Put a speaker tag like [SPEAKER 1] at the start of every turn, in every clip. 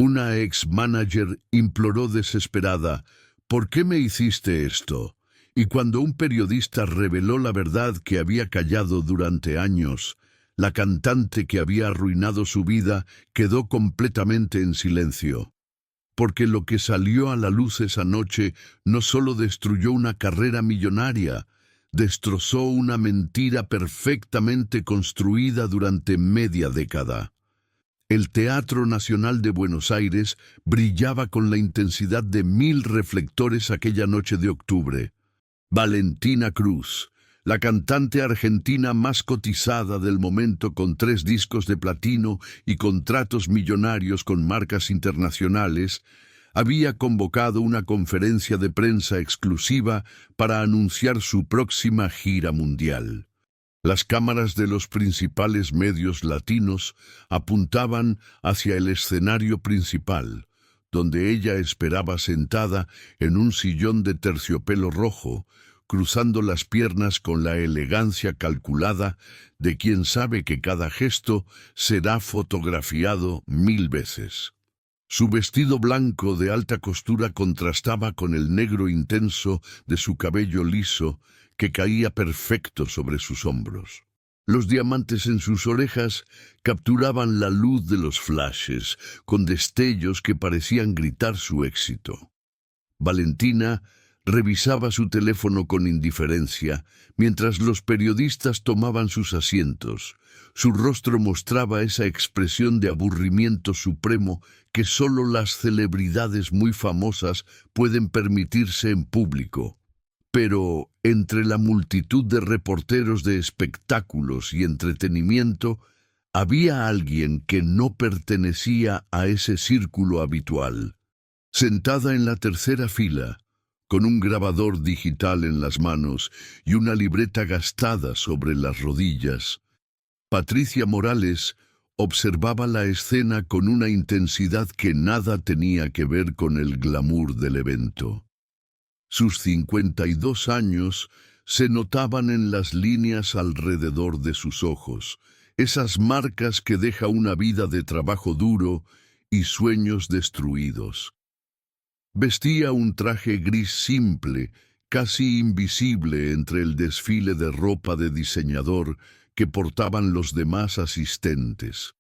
[SPEAKER 1] Una ex-manager imploró desesperada: «¿Por qué me hiciste esto?». Y cuando un periodista reveló la verdad que había callado durante años, la cantante que había arruinado su vida quedó completamente en silencio. Porque lo que salió a la luz esa noche no solo destruyó una carrera millonaria, destrozó una mentira perfectamente construida durante media década. El Teatro Nacional de Buenos Aires brillaba con la intensidad de 1000 reflectores aquella noche de octubre. Valentina Cruz, la cantante argentina más cotizada del momento, con 3 discos de platino y contratos millonarios con marcas internacionales, había convocado una conferencia de prensa exclusiva para anunciar su próxima gira mundial. Las cámaras de los principales medios latinos apuntaban hacia el escenario principal, donde ella esperaba sentada en un sillón de terciopelo rojo, cruzando las piernas con la elegancia calculada de quien sabe que cada gesto será fotografiado 1000 veces. Su vestido blanco de alta costura contrastaba con el negro intenso de su cabello liso que caía perfecto sobre sus hombros. Los diamantes en sus orejas capturaban la luz de los flashes, con destellos que parecían gritar su éxito. Valentina revisaba su teléfono con indiferencia, mientras los periodistas tomaban sus asientos. Su rostro mostraba esa expresión de aburrimiento supremo que solo las celebridades muy famosas pueden permitirse en público. Pero entre la multitud de reporteros de espectáculos y entretenimiento, había alguien que no pertenecía a ese círculo habitual. Sentada en la tercera fila, con un grabador digital en las manos y una libreta gastada sobre las rodillas, Patricia Morales observaba la escena con una intensidad que nada tenía que ver con el glamour del evento. Sus 52 años se notaban en las líneas alrededor de sus ojos, esas marcas que deja una vida de trabajo duro y sueños destruidos. Vestía un traje gris simple, casi invisible entre el desfile de ropa de diseñador que portaban los demás asistentes.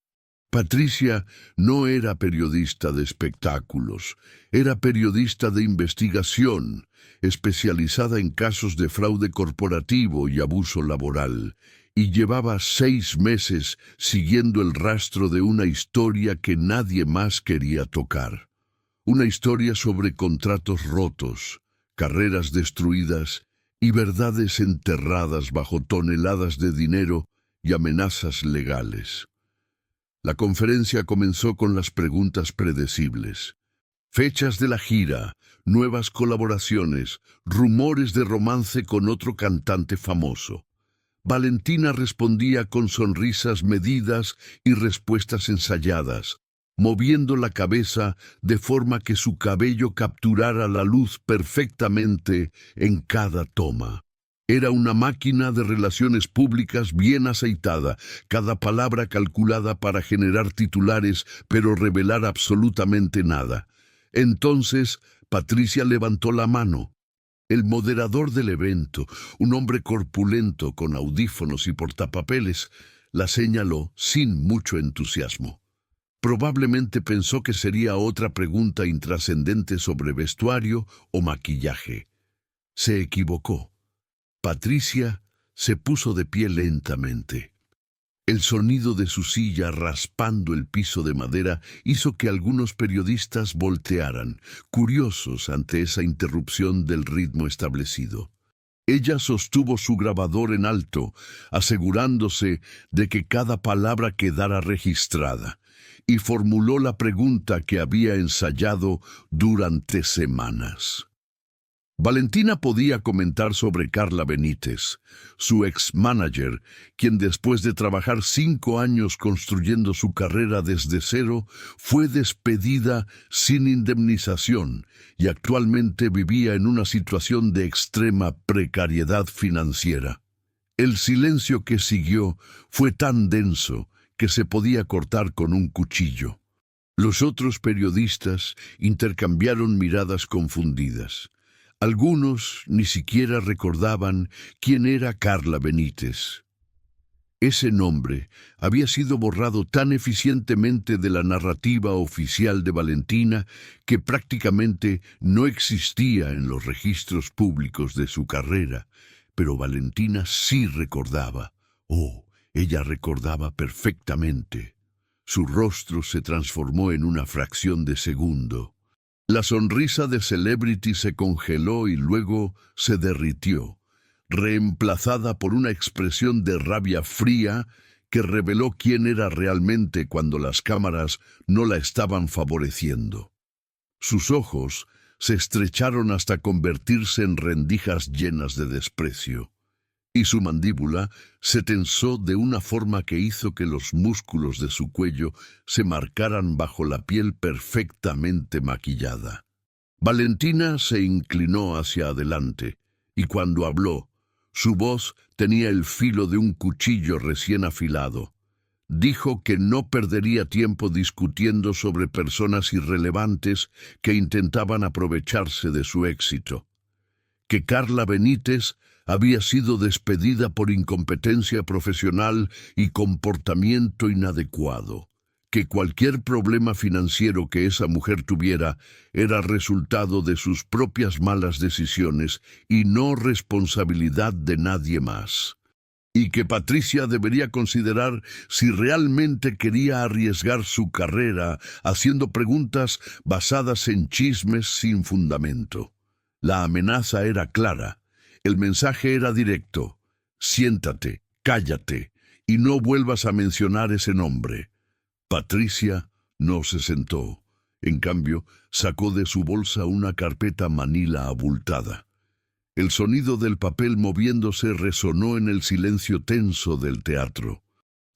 [SPEAKER 1] Patricia no era periodista de espectáculos, era periodista de investigación, especializada en casos de fraude corporativo y abuso laboral, y llevaba 6 meses siguiendo el rastro de una historia que nadie más quería tocar. Una historia sobre contratos rotos, carreras destruidas y verdades enterradas bajo toneladas de dinero y amenazas legales. La conferencia comenzó con las preguntas predecibles. Fechas de la gira, nuevas colaboraciones, rumores de romance con otro cantante famoso. Valentina respondía con sonrisas medidas y respuestas ensayadas, moviendo la cabeza de forma que su cabello capturara la luz perfectamente en cada toma. Era una máquina de relaciones públicas bien aceitada, cada palabra calculada para generar titulares, pero revelar absolutamente nada. Entonces, Patricia levantó la mano. El moderador del evento, un hombre corpulento con audífonos y portapapeles, la señaló sin mucho entusiasmo. Probablemente pensó que sería otra pregunta intrascendente sobre vestuario o maquillaje. Se equivocó. Patricia se puso de pie lentamente. El sonido de su silla raspando el piso de madera hizo que algunos periodistas voltearan, curiosos ante esa interrupción del ritmo establecido. Ella sostuvo su grabador en alto, asegurándose de que cada palabra quedara registrada, y formuló la pregunta que había ensayado durante semanas. Valentina podía comentar sobre Carla Benítez, su ex-manager, quien después de trabajar 5 años construyendo su carrera desde cero, fue despedida sin indemnización y actualmente vivía en una situación de extrema precariedad financiera. El silencio que siguió fue tan denso que se podía cortar con un cuchillo. Los otros periodistas intercambiaron miradas confundidas. Algunos ni siquiera recordaban quién era Carla Benítez. Ese nombre había sido borrado tan eficientemente de la narrativa oficial de Valentina que prácticamente no existía en los registros públicos de su carrera. Pero Valentina sí recordaba. Oh, ella recordaba perfectamente. Su rostro se transformó en una fracción de segundo. La sonrisa de Celebrity se congeló y luego se derritió, reemplazada por una expresión de rabia fría que reveló quién era realmente cuando las cámaras no la estaban favoreciendo. Sus ojos se estrecharon hasta convertirse en rendijas llenas de desprecio, y su mandíbula se tensó de una forma que hizo que los músculos de su cuello se marcaran bajo la piel perfectamente maquillada. Valentina se inclinó hacia adelante, y cuando habló, su voz tenía el filo de un cuchillo recién afilado. Dijo que no perdería tiempo discutiendo sobre personas irrelevantes que intentaban aprovecharse de su éxito. Que Carla Benítez había sido despedida por incompetencia profesional y comportamiento inadecuado. Que cualquier problema financiero que esa mujer tuviera era resultado de sus propias malas decisiones y no responsabilidad de nadie más. Y que Patricia debería considerar si realmente quería arriesgar su carrera haciendo preguntas basadas en chismes sin fundamento. La amenaza era clara. El mensaje era directo. Siéntate, cállate, y no vuelvas a mencionar ese nombre. Patricia no se sentó. En cambio, sacó de su bolsa una carpeta manila abultada. El sonido del papel moviéndose resonó en el silencio tenso del teatro.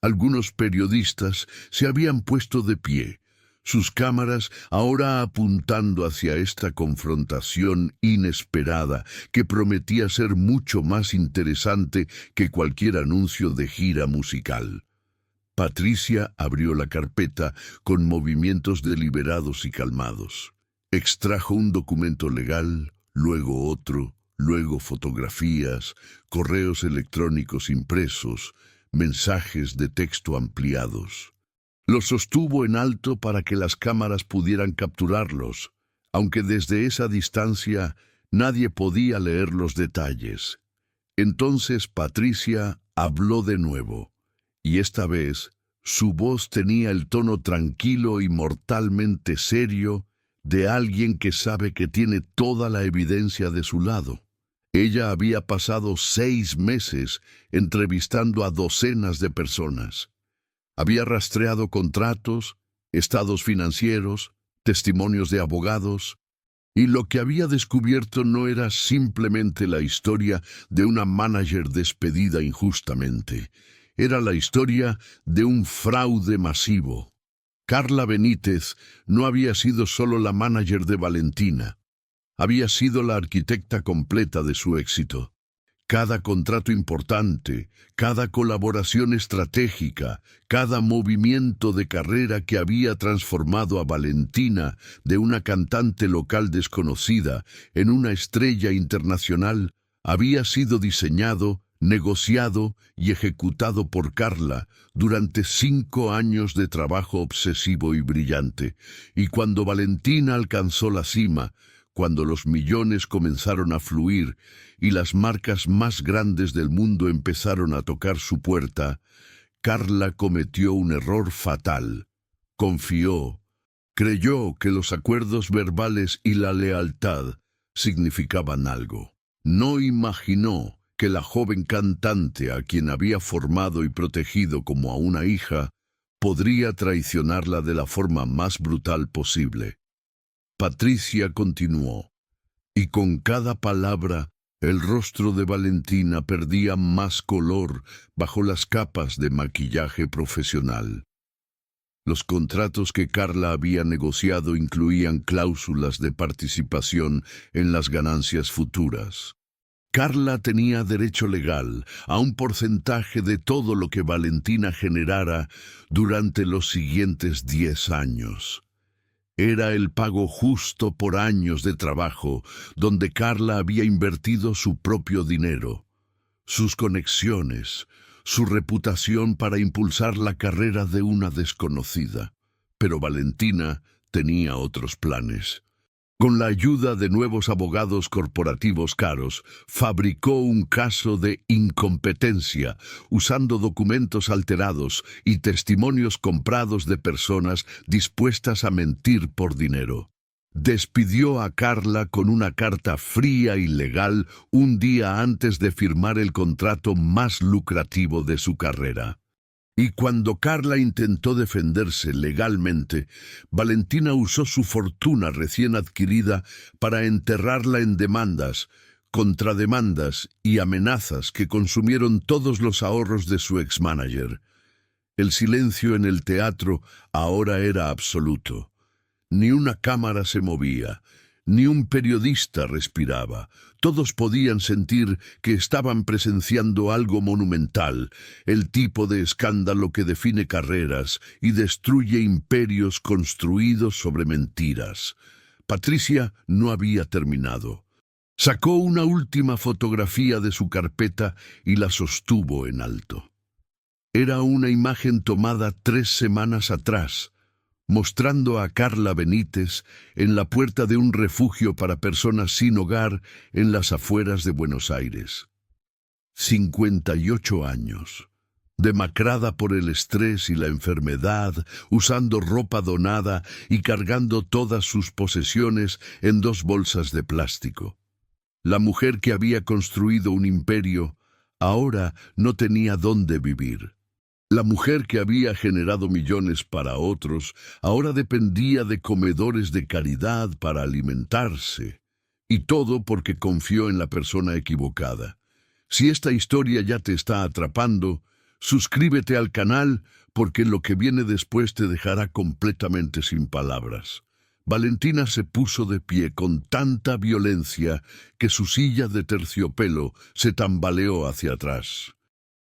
[SPEAKER 1] Algunos periodistas se habían puesto de pie, sus cámaras ahora apuntando hacia esta confrontación inesperada que prometía ser mucho más interesante que cualquier anuncio de gira musical. Patricia abrió la carpeta con movimientos deliberados y calmados. Extrajo un documento legal, luego otro, luego fotografías, correos electrónicos impresos, mensajes de texto ampliados. Los sostuvo en alto para que las cámaras pudieran capturarlos, aunque desde esa distancia nadie podía leer los detalles. Entonces Patricia habló de nuevo, y esta vez su voz tenía el tono tranquilo y mortalmente serio de alguien que sabe que tiene toda la evidencia de su lado. Ella había pasado 6 meses entrevistando a docenas de personas. Había rastreado contratos, estados financieros, testimonios de abogados, y lo que había descubierto no era simplemente la historia de una manager despedida injustamente. Era la historia de un fraude masivo. Carla Benítez no había sido solo la manager de Valentina. Había sido la arquitecta completa de su éxito. Cada contrato importante, cada colaboración estratégica, cada movimiento de carrera que había transformado a Valentina de una cantante local desconocida en una estrella internacional, había sido diseñado, negociado y ejecutado por Carla durante 5 años de trabajo obsesivo y brillante. Y cuando Valentina alcanzó la cima, cuando los millones comenzaron a fluir y las marcas más grandes del mundo empezaron a tocar su puerta, Carla cometió un error fatal. Confió, creyó que los acuerdos verbales y la lealtad significaban algo. No imaginó que la joven cantante a quien había formado y protegido como a una hija podría traicionarla de la forma más brutal posible. Patricia continuó, y con cada palabra el rostro de Valentina perdía más color bajo las capas de maquillaje profesional. Los contratos que Carla había negociado incluían cláusulas de participación en las ganancias futuras. Carla tenía derecho legal a un porcentaje de todo lo que Valentina generara durante los siguientes 10 años. Era el pago justo por años de trabajo, donde Carla había invertido su propio dinero, sus conexiones, su reputación para impulsar la carrera de una desconocida. Pero Valentina tenía otros planes. Con la ayuda de nuevos abogados corporativos caros, fabricó un caso de incompetencia, usando documentos alterados y testimonios comprados de personas dispuestas a mentir por dinero. Despidió a Carla con una carta fría y legal un día antes de firmar el contrato más lucrativo de su carrera. Y cuando Carla intentó defenderse legalmente, Valentina usó su fortuna recién adquirida para enterrarla en demandas, contrademandas y amenazas que consumieron todos los ahorros de su ex-manager. El silencio en el teatro ahora era absoluto. Ni una cámara se movía, ni un periodista respiraba. Todos podían sentir que estaban presenciando algo monumental, el tipo de escándalo que define carreras y destruye imperios construidos sobre mentiras. Patricia no había terminado. Sacó una última fotografía de su carpeta y la sostuvo en alto. Era una imagen tomada 3 semanas atrás, mostrando a Carla Benítez en la puerta de un refugio para personas sin hogar en las afueras de Buenos Aires. 58 años, demacrada por el estrés y la enfermedad, usando ropa donada y cargando todas sus posesiones en 2 bolsas de plástico. La mujer que había construido un imperio ahora no tenía dónde vivir. La mujer que había generado millones para otros ahora dependía de comedores de caridad para alimentarse. Y todo porque confió en la persona equivocada. Si esta historia ya te está atrapando, suscríbete al canal porque lo que viene después te dejará completamente sin palabras. Valentina se puso de pie con tanta violencia que su silla de terciopelo se tambaleó hacia atrás.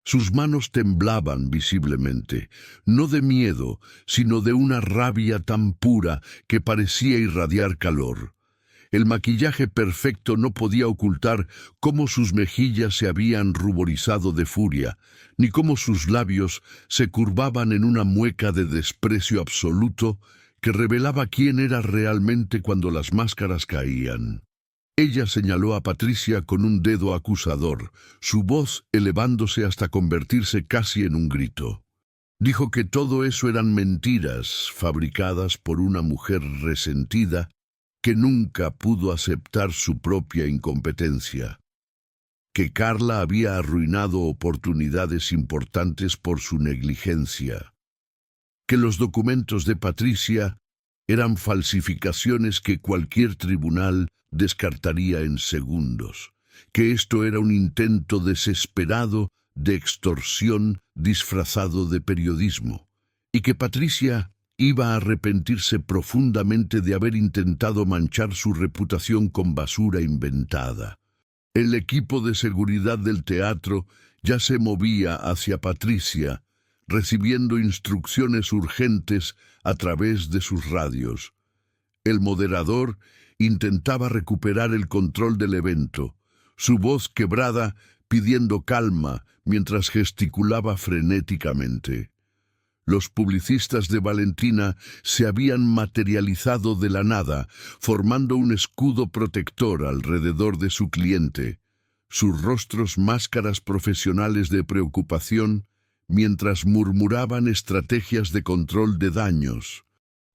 [SPEAKER 1] Sus manos temblaban visiblemente, no de miedo, sino de una rabia tan pura que parecía irradiar calor. El maquillaje perfecto no podía ocultar cómo sus mejillas se habían ruborizado de furia, ni cómo sus labios se curvaban en una mueca de desprecio absoluto que revelaba quién era realmente cuando las máscaras caían. Ella señaló a Patricia con un dedo acusador, su voz elevándose hasta convertirse casi en un grito. Dijo que todo eso eran mentiras fabricadas por una mujer resentida que nunca pudo aceptar su propia incompetencia, que Carla había arruinado oportunidades importantes por su negligencia, que los documentos de Patricia eran falsificaciones que cualquier tribunal descartaría en segundos, que esto era un intento desesperado de extorsión disfrazado de periodismo, y que Patricia iba a arrepentirse profundamente de haber intentado manchar su reputación con basura inventada. El equipo de seguridad del teatro ya se movía hacia Patricia, recibiendo instrucciones urgentes a través de sus radios. El moderador intentaba recuperar el control del evento, su voz quebrada pidiendo calma mientras gesticulaba frenéticamente. Los publicistas de Valentina se habían materializado de la nada, formando un escudo protector alrededor de su cliente, sus rostros máscaras profesionales de preocupación, mientras murmuraban estrategias de control de daños.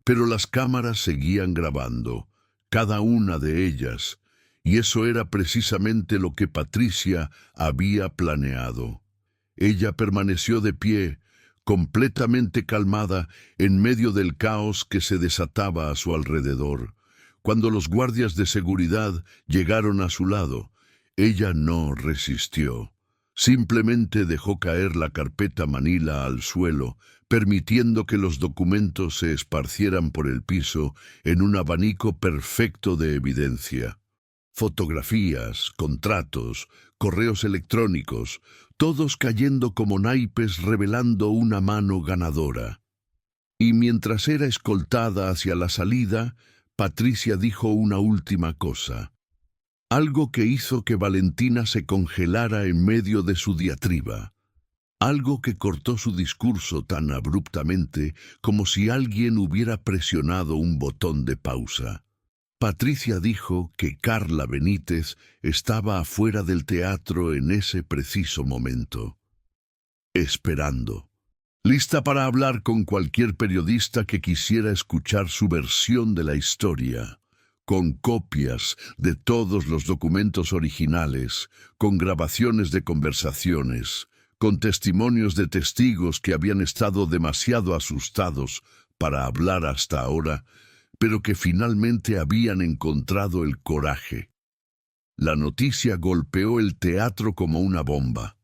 [SPEAKER 1] Pero las cámaras seguían grabando, cada una de ellas, y eso era precisamente lo que Patricia había planeado. Ella permaneció de pie, completamente calmada en medio del caos que se desataba a su alrededor. Cuando los guardias de seguridad llegaron a su lado, ella no resistió. Simplemente dejó caer la carpeta manila al suelo, permitiendo que los documentos se esparcieran por el piso en un abanico perfecto de evidencia. Fotografías, contratos, correos electrónicos, todos cayendo como naipes revelando una mano ganadora. Y mientras era escoltada hacia la salida, Patricia dijo una última cosa, algo que hizo que Valentina se congelara en medio de su diatriba, algo que cortó su discurso tan abruptamente como si alguien hubiera presionado un botón de pausa. Patricia dijo que Carla Benítez estaba afuera del teatro en ese preciso momento, esperando, lista para hablar con cualquier periodista que quisiera escuchar su versión de la historia, con copias de todos los documentos originales, con grabaciones de conversaciones, con testimonios de testigos que habían estado demasiado asustados para hablar hasta ahora, pero que finalmente habían encontrado el coraje. La noticia golpeó el teatro como una bomba.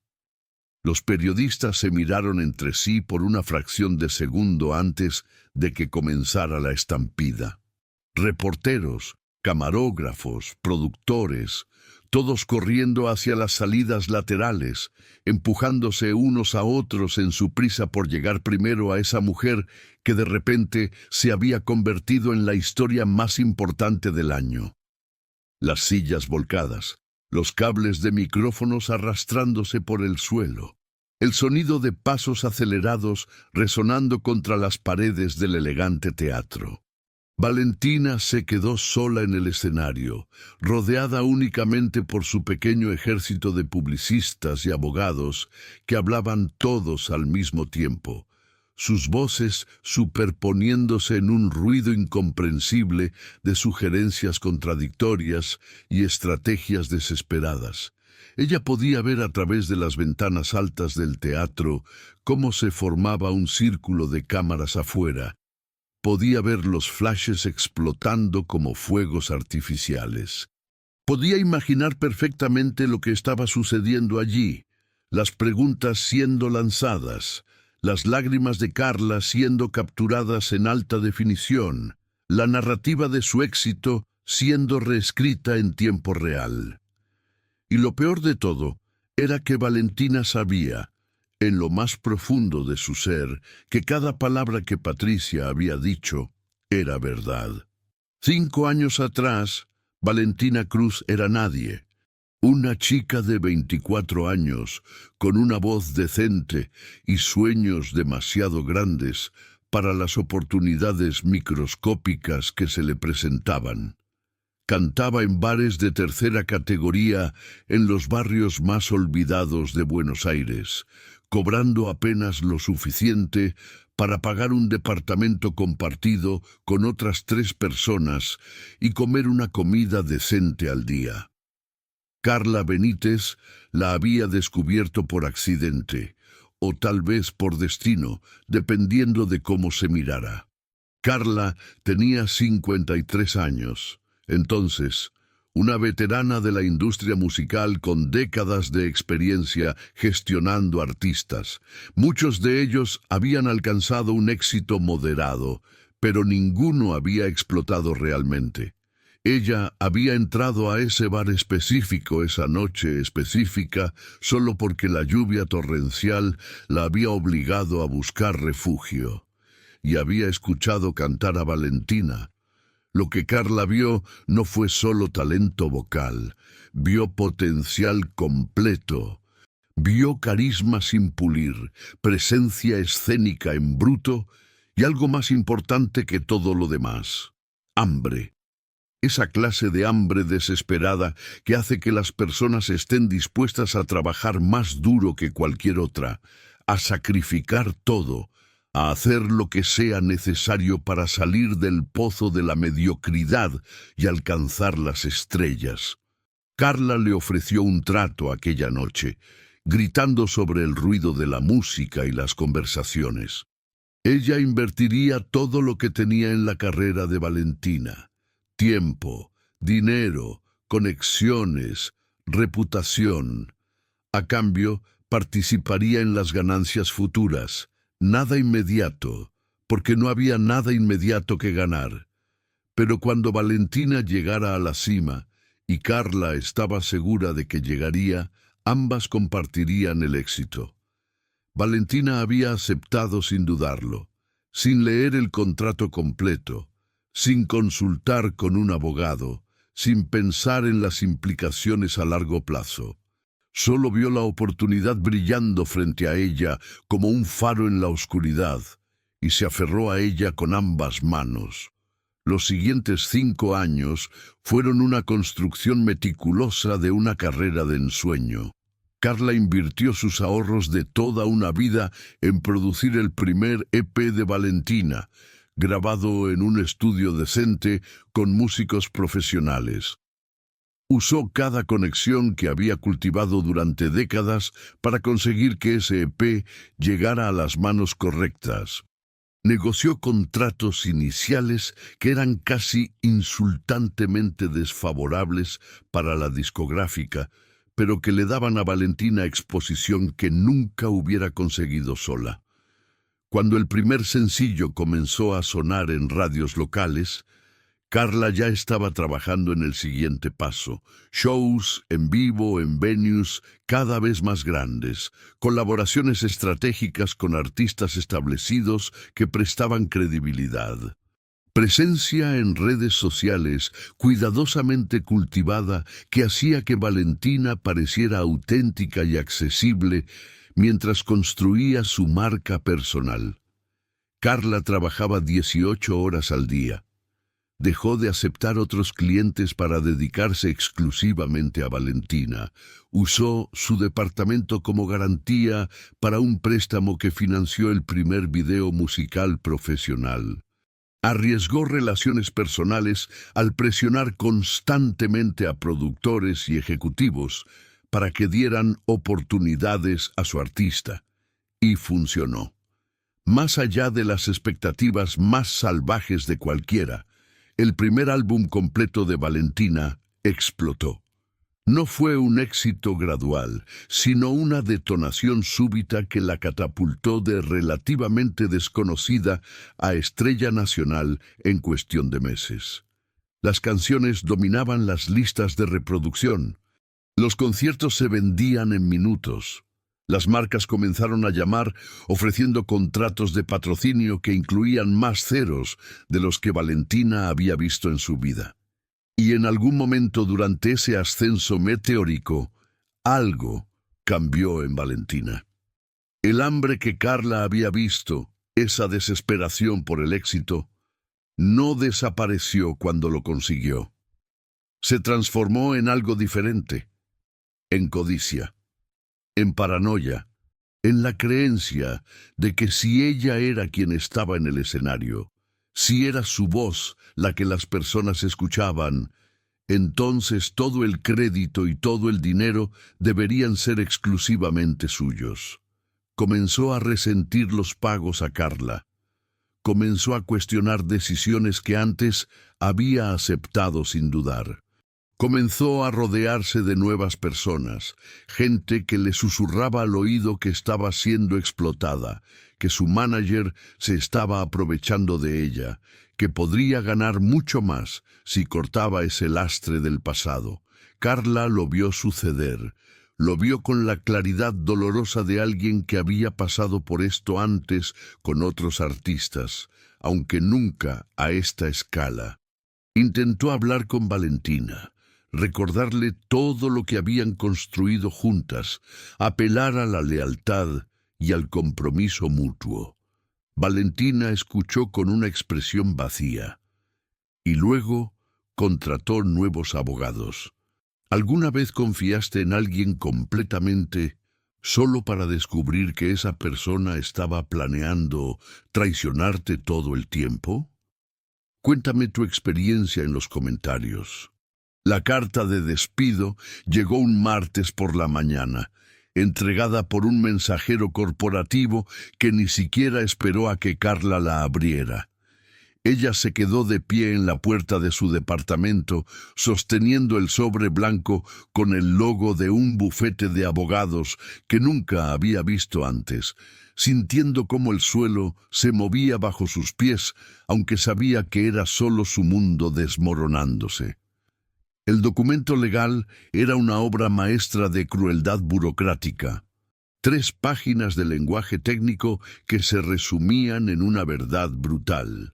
[SPEAKER 1] Los periodistas se miraron entre sí por una fracción de segundo antes de que comenzara la estampida. Reporteros, camarógrafos, productores, todos corriendo hacia las salidas laterales, empujándose unos a otros en su prisa por llegar primero a esa mujer que de repente se había convertido en la historia más importante del año. Las sillas volcadas, los cables de micrófonos arrastrándose por el suelo, el sonido de pasos acelerados resonando contra las paredes del elegante teatro. Valentina se quedó sola en el escenario, rodeada únicamente por su pequeño ejército de publicistas y abogados que hablaban todos al mismo tiempo, sus voces superponiéndose en un ruido incomprensible de sugerencias contradictorias y estrategias desesperadas. Ella podía ver a través de las ventanas altas del teatro cómo se formaba un círculo de cámaras afuera. Podía ver los flashes explotando como fuegos artificiales. Podía imaginar perfectamente lo que estaba sucediendo allí, las preguntas siendo lanzadas, las lágrimas de Carla siendo capturadas en alta definición, la narrativa de su éxito siendo reescrita en tiempo real. Y lo peor de todo era que Valentina sabía, en lo más profundo de su ser, que cada palabra que Patricia había dicho era verdad. 5 años atrás, Valentina Cruz era nadie. Una chica de 24 años, con una voz decente y sueños demasiado grandes para las oportunidades microscópicas que se le presentaban. Cantaba en bares de tercera categoría en los barrios más olvidados de Buenos Aires, cobrando apenas lo suficiente para pagar un departamento compartido con otras 3 personas y comer una comida decente al día. Carla Benítez la había descubierto por accidente, o tal vez por destino, dependiendo de cómo se mirara. Carla tenía 53 años. Entonces, una veterana de la industria musical con décadas de experiencia gestionando artistas. Muchos de ellos habían alcanzado un éxito moderado, pero ninguno había explotado realmente. Ella había entrado a ese bar específico esa noche específica solo porque la lluvia torrencial la había obligado a buscar refugio. Y había escuchado cantar a Valentina. Lo que Carla vio no fue solo talento vocal, vio potencial completo, vio carisma sin pulir, presencia escénica en bruto y algo más importante que todo lo demás, hambre. Esa clase de hambre desesperada que hace que las personas estén dispuestas a trabajar más duro que cualquier otra, a sacrificar todo, a hacer lo que sea necesario para salir del pozo de la mediocridad y alcanzar las estrellas. Carla le ofreció un trato aquella noche, gritando sobre el ruido de la música y las conversaciones. Ella invertiría todo lo que tenía en la carrera de Valentina: tiempo, dinero, conexiones, reputación. A cambio, participaría en las ganancias futuras. Nada inmediato, porque no había nada inmediato que ganar. Pero cuando Valentina llegara a la cima, y Carla estaba segura de que llegaría, ambas compartirían el éxito. Valentina había aceptado sin dudarlo, sin leer el contrato completo, sin consultar con un abogado, sin pensar en las implicaciones a largo plazo. Solo vio la oportunidad brillando frente a ella como un faro en la oscuridad, y se aferró a ella con ambas manos. Los siguientes 5 años fueron una construcción meticulosa de una carrera de ensueño. Carla invirtió sus ahorros de toda una vida en producir el primer EP de Valentina, grabado en un estudio decente con músicos profesionales. Usó cada conexión que había cultivado durante décadas para conseguir que ese EP llegara a las manos correctas. Negoció contratos iniciales que eran casi insultantemente desfavorables para la discográfica, pero que le daban a Valentina exposición que nunca hubiera conseguido sola. Cuando el primer sencillo comenzó a sonar en radios locales, Carla ya estaba trabajando en el siguiente paso: shows en vivo, en venues cada vez más grandes, colaboraciones estratégicas con artistas establecidos que prestaban credibilidad. Presencia en redes sociales cuidadosamente cultivada que hacía que Valentina pareciera auténtica y accesible mientras construía su marca personal. Carla trabajaba 18 horas al día. Dejó de aceptar otros clientes para dedicarse exclusivamente a Valentina. Usó su departamento como garantía para un préstamo que financió el primer video musical profesional. Arriesgó relaciones personales al presionar constantemente a productores y ejecutivos para que dieran oportunidades a su artista. Y funcionó. Más allá de las expectativas más salvajes de cualquiera, el primer álbum completo de Valentina explotó. No fue un éxito gradual, sino una detonación súbita que la catapultó de relativamente desconocida a estrella nacional en cuestión de meses. Las canciones dominaban las listas de reproducción. Los conciertos se vendían en minutos. Las marcas comenzaron a llamar ofreciendo contratos de patrocinio que incluían más ceros de los que Valentina había visto en su vida. Y en algún momento durante ese ascenso meteórico, algo cambió en Valentina. El hambre que Carla había visto, esa desesperación por el éxito, no desapareció cuando lo consiguió. Se transformó en algo diferente, en codicia, en paranoia, en la creencia de que si ella era quien estaba en el escenario, si era su voz la que las personas escuchaban, entonces todo el crédito y todo el dinero deberían ser exclusivamente suyos. Comenzó a resentir los pagos a Carla. Comenzó a cuestionar decisiones que antes había aceptado sin dudar. Comenzó a rodearse de nuevas personas, gente que le susurraba al oído que estaba siendo explotada, que su manager se estaba aprovechando de ella, que podría ganar mucho más si cortaba ese lastre del pasado. Carla lo vio suceder, lo vio con la claridad dolorosa de alguien que había pasado por esto antes con otros artistas, aunque nunca a esta escala. Intentó hablar con Valentina, recordarle todo lo que habían construido juntas, apelar a la lealtad y al compromiso mutuo. Valentina escuchó con una expresión vacía, y luego contrató nuevos abogados. ¿Alguna vez confiaste en alguien completamente solo para descubrir que esa persona estaba planeando traicionarte todo el tiempo? Cuéntame tu experiencia en los comentarios. La carta de despido llegó un martes por la mañana, entregada por un mensajero corporativo que ni siquiera esperó a que Carla la abriera. Ella se quedó de pie en la puerta de su departamento, sosteniendo el sobre blanco con el logo de un bufete de abogados que nunca había visto antes, sintiendo cómo el suelo se movía bajo sus pies, aunque sabía que era solo su mundo desmoronándose. El documento legal era una obra maestra de crueldad burocrática. 3 páginas de lenguaje técnico que se resumían en una verdad brutal.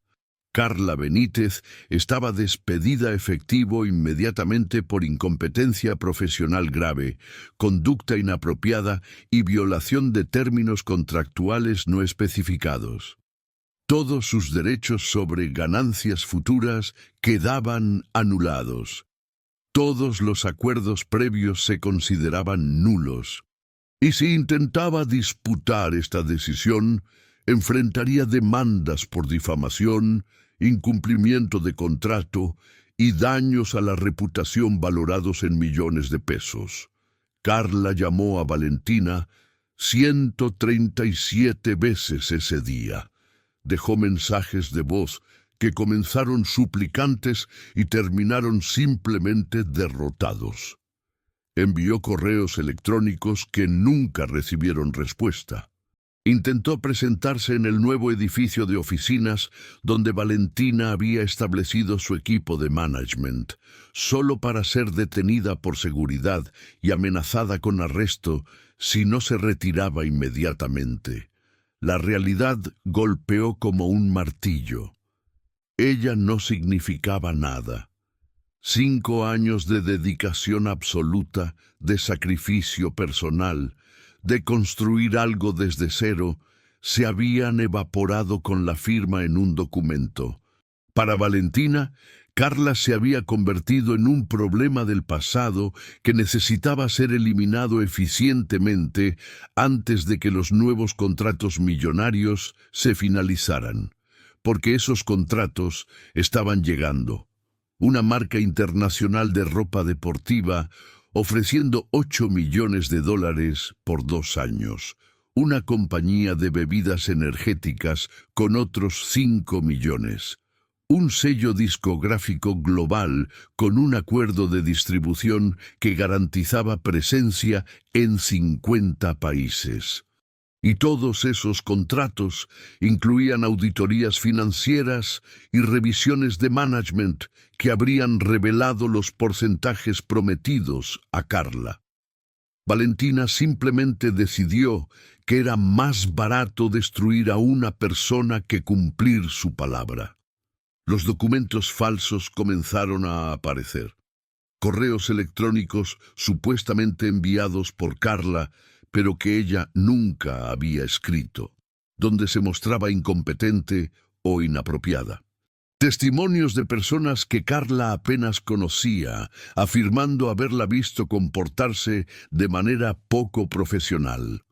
[SPEAKER 1] Carla Benítez estaba despedida efectivo inmediatamente por incompetencia profesional grave, conducta inapropiada y violación de términos contractuales no especificados. Todos sus derechos sobre ganancias futuras quedaban anulados. Todos los acuerdos previos se consideraban nulos. Y si intentaba disputar esta decisión, enfrentaría demandas por difamación, incumplimiento de contrato y daños a la reputación valorados en millones de pesos. Carla llamó a Valentina 137 veces ese día. Dejó mensajes de voz que comenzaron suplicantes y terminaron simplemente derrotados. Envió correos electrónicos que nunca recibieron respuesta. Intentó presentarse en el nuevo edificio de oficinas donde Valentina había establecido su equipo de management, solo para ser detenida por seguridad y amenazada con arresto si no se retiraba inmediatamente. La realidad golpeó como un martillo. Ella no significaba nada. 5 años de dedicación absoluta, de sacrificio personal, de construir algo desde cero, se habían evaporado con la firma en un documento. Para Valentina, Carla se había convertido en un problema del pasado que necesitaba ser eliminado eficientemente antes de que los nuevos contratos millonarios se finalizaran, porque esos contratos estaban llegando. Una marca internacional de ropa deportiva ofreciendo $8 millones por 2 años. Una compañía de bebidas energéticas con otros 5 millones. Un sello discográfico global con un acuerdo de distribución que garantizaba presencia en 50 países. Y todos esos contratos incluían auditorías financieras y revisiones de management que habrían revelado los porcentajes prometidos a Carla. Valentina simplemente decidió que era más barato destruir a una persona que cumplir su palabra. Los documentos falsos comenzaron a aparecer. Correos electrónicos supuestamente enviados por Carla, pero que ella nunca había escrito, donde se mostraba incompetente o inapropiada. Testimonios de personas que Carla apenas conocía, afirmando haberla visto comportarse de manera poco profesional.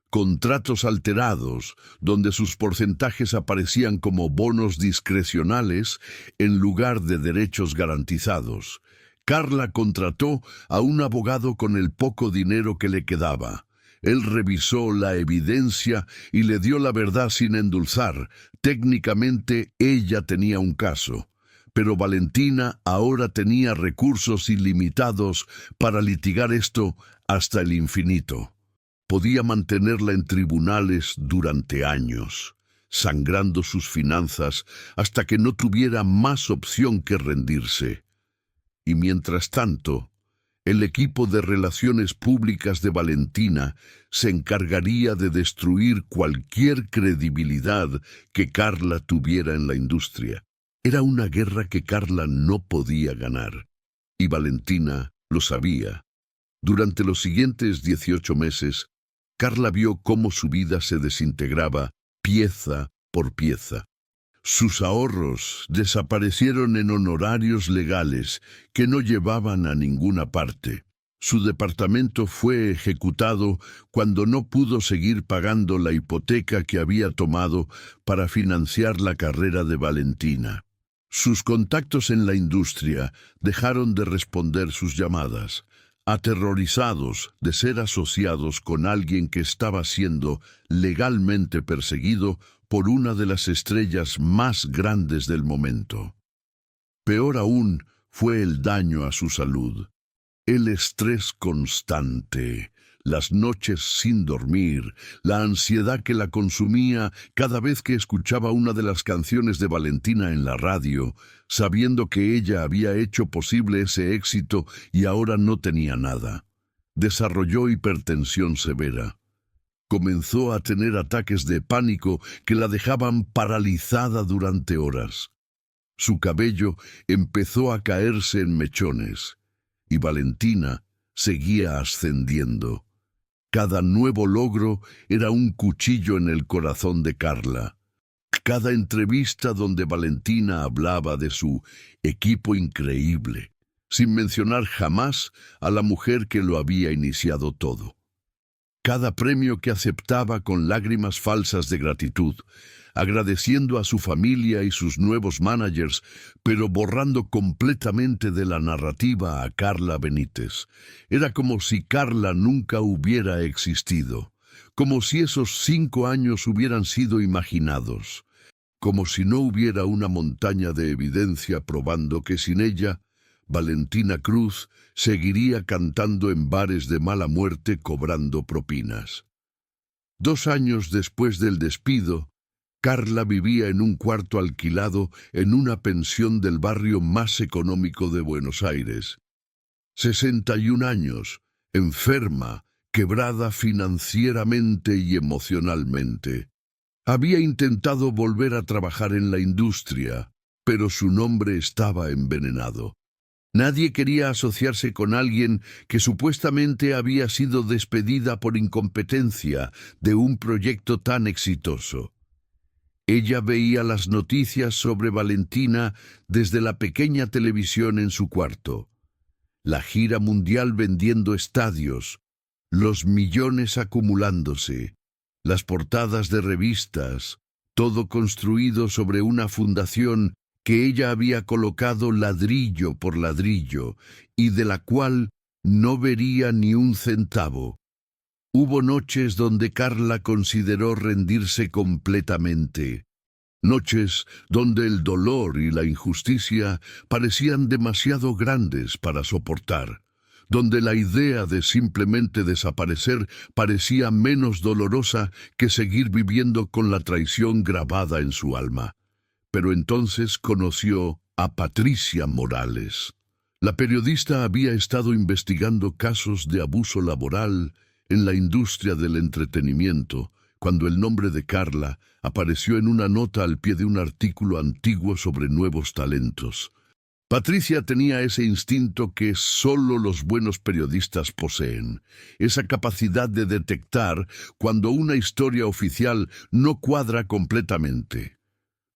[SPEAKER 1] Contratos alterados, donde sus porcentajes aparecían como bonos discrecionales en lugar de derechos garantizados. Carla contrató a un abogado con el poco dinero que le quedaba. Él revisó la evidencia y le dio la verdad sin endulzar. Técnicamente ella tenía un caso, pero Valentina ahora tenía recursos ilimitados para litigar esto hasta el infinito. Podía mantenerla en tribunales durante años, sangrando sus finanzas hasta que no tuviera más opción que rendirse. Y mientras tanto, el equipo de relaciones públicas de Valentina se encargaría de destruir cualquier credibilidad que Carla tuviera en la industria. Era una guerra que Carla no podía ganar, y Valentina lo sabía. Durante los siguientes 18 meses, Carla vio cómo su vida se desintegraba pieza por pieza. Sus ahorros desaparecieron en honorarios legales que no llevaban a ninguna parte. Su departamento fue ejecutado cuando no pudo seguir pagando la hipoteca que había tomado para financiar la carrera de Valentina. Sus contactos en la industria dejaron de responder sus llamadas, aterrorizados de ser asociados con alguien que estaba siendo legalmente perseguido por una de las estrellas más grandes del momento. Peor aún fue el daño a su salud. El estrés constante, las noches sin dormir, la ansiedad que la consumía cada vez que escuchaba una de las canciones de Valentina en la radio, sabiendo que ella había hecho posible ese éxito y ahora no tenía nada. Desarrolló hipertensión severa. Comenzó a tener ataques de pánico que la dejaban paralizada durante horas. Su cabello empezó a caerse en mechones, y Valentina seguía ascendiendo. Cada nuevo logro era un cuchillo en el corazón de Carla. Cada entrevista donde Valentina hablaba de su equipo increíble, sin mencionar jamás a la mujer que lo había iniciado todo. Cada premio que aceptaba con lágrimas falsas de gratitud, agradeciendo a su familia y sus nuevos managers, pero borrando completamente de la narrativa a Carla Benítez. Era como si Carla nunca hubiera existido, como si esos 5 años hubieran sido imaginados, como si no hubiera una montaña de evidencia probando que sin ella, Valentina Cruz seguiría cantando en bares de mala muerte cobrando propinas. 2 años después del despido, Carla vivía en un cuarto alquilado en una pensión del barrio más económico de Buenos Aires. 61 años, enferma, quebrada financieramente y emocionalmente. Había intentado volver a trabajar en la industria, pero su nombre estaba envenenado. Nadie quería asociarse con alguien que supuestamente había sido despedida por incompetencia de un proyecto tan exitoso. Ella veía las noticias sobre Valentina desde la pequeña televisión en su cuarto. La gira mundial vendiendo estadios, los millones acumulándose, las portadas de revistas, todo construido sobre una fundación que ella había colocado ladrillo por ladrillo y de la cual no vería ni un centavo. Hubo noches donde Carla consideró rendirse completamente. Noches donde el dolor y la injusticia parecían demasiado grandes para soportar, donde la idea de simplemente desaparecer parecía menos dolorosa que seguir viviendo con la traición grabada en su alma. Pero entonces conoció a Patricia Morales. La periodista había estado investigando casos de abuso laboral en la industria del entretenimiento, cuando el nombre de Carla apareció en una nota al pie de un artículo antiguo sobre nuevos talentos. Patricia tenía ese instinto que solo los buenos periodistas poseen, esa capacidad de detectar cuando una historia oficial no cuadra completamente.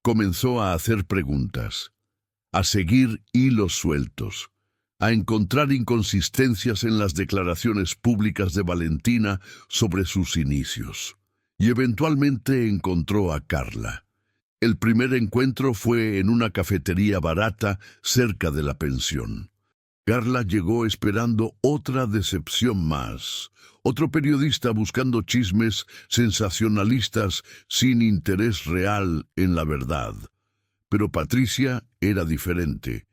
[SPEAKER 1] Comenzó a hacer preguntas, a seguir hilos sueltos, a encontrar inconsistencias en las declaraciones públicas de Valentina sobre sus inicios. Y eventualmente encontró a Carla. El primer encuentro fue en una cafetería barata cerca de la pensión. Carla llegó esperando otra decepción más, otro periodista buscando chismes sensacionalistas sin interés real en la verdad. Pero Patricia era diferente.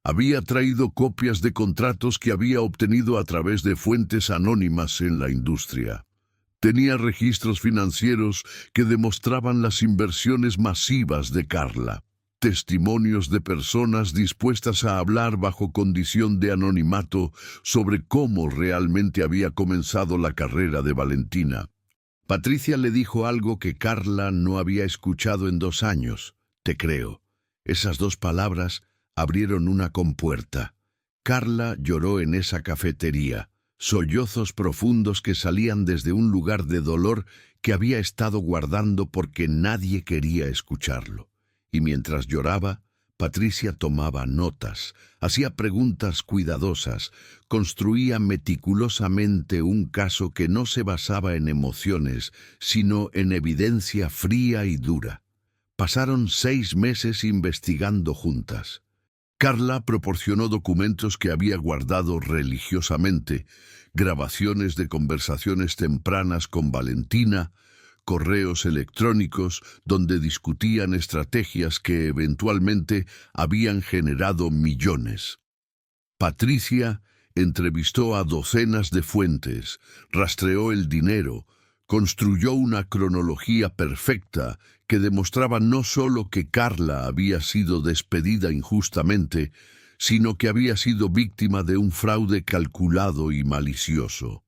[SPEAKER 1] Había traído copias de contratos que había obtenido a través de fuentes anónimas en la industria. Tenía registros financieros que demostraban las inversiones masivas de Carla, testimonios de personas dispuestas a hablar bajo condición de anonimato sobre cómo realmente había comenzado la carrera de Valentina. Patricia le dijo algo que Carla no había escuchado en 2 años. «Te creo». Esas 2 palabras abrieron una compuerta. Carla lloró en esa cafetería. Sollozos profundos que salían desde un lugar de dolor que había estado guardando porque nadie quería escucharlo. Y mientras lloraba, Patricia tomaba notas, hacía preguntas cuidadosas, construía meticulosamente un caso que no se basaba en emociones, sino en evidencia fría y dura. Pasaron 6 meses investigando juntas. Carla proporcionó documentos que había guardado religiosamente, grabaciones de conversaciones tempranas con Valentina, correos electrónicos donde discutían estrategias que eventualmente habían generado millones. Patricia entrevistó a docenas de fuentes, rastreó el dinero, construyó una cronología perfecta que demostraba no solo que Carla había sido despedida injustamente, sino que había sido víctima de un fraude calculado y malicioso.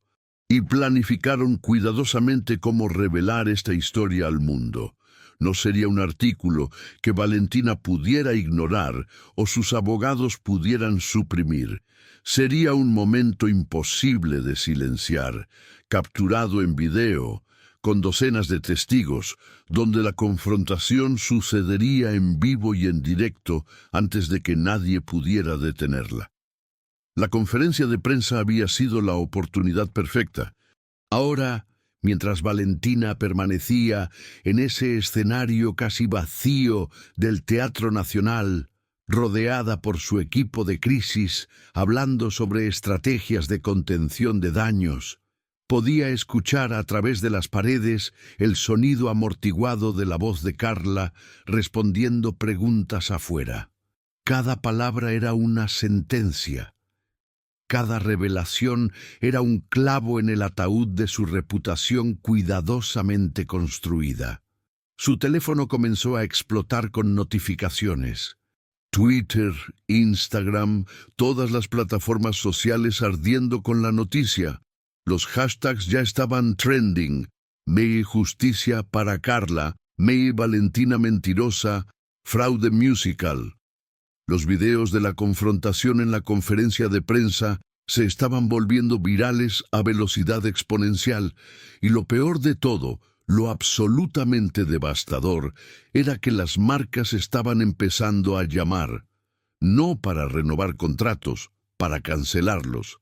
[SPEAKER 1] y planificaron cuidadosamente cómo revelar esta historia al mundo. No sería un artículo que Valentina pudiera ignorar o sus abogados pudieran suprimir. Sería un momento imposible de silenciar, capturado en video, con docenas de testigos, donde la confrontación sucedería en vivo y en directo antes de que nadie pudiera detenerla. La conferencia de prensa había sido la oportunidad perfecta. Ahora, mientras Valentina permanecía en ese escenario casi vacío del Teatro Nacional, rodeada por su equipo de crisis, hablando sobre estrategias de contención de daños, podía escuchar a través de las paredes el sonido amortiguado de la voz de Carla respondiendo preguntas afuera. Cada palabra era una sentencia. Cada revelación era un clavo en el ataúd de su reputación cuidadosamente construida. Su teléfono comenzó a explotar con notificaciones. Twitter, Instagram, todas las plataformas sociales ardiendo con la noticia. Los hashtags ya estaban trending. Me justicia para Carla, Me Valentina mentirosa, fraude musical. Los videos de la confrontación en la conferencia de prensa se estaban volviendo virales a velocidad exponencial, y lo peor de todo, lo absolutamente devastador, era que las marcas estaban empezando a llamar, no para renovar contratos, para cancelarlos.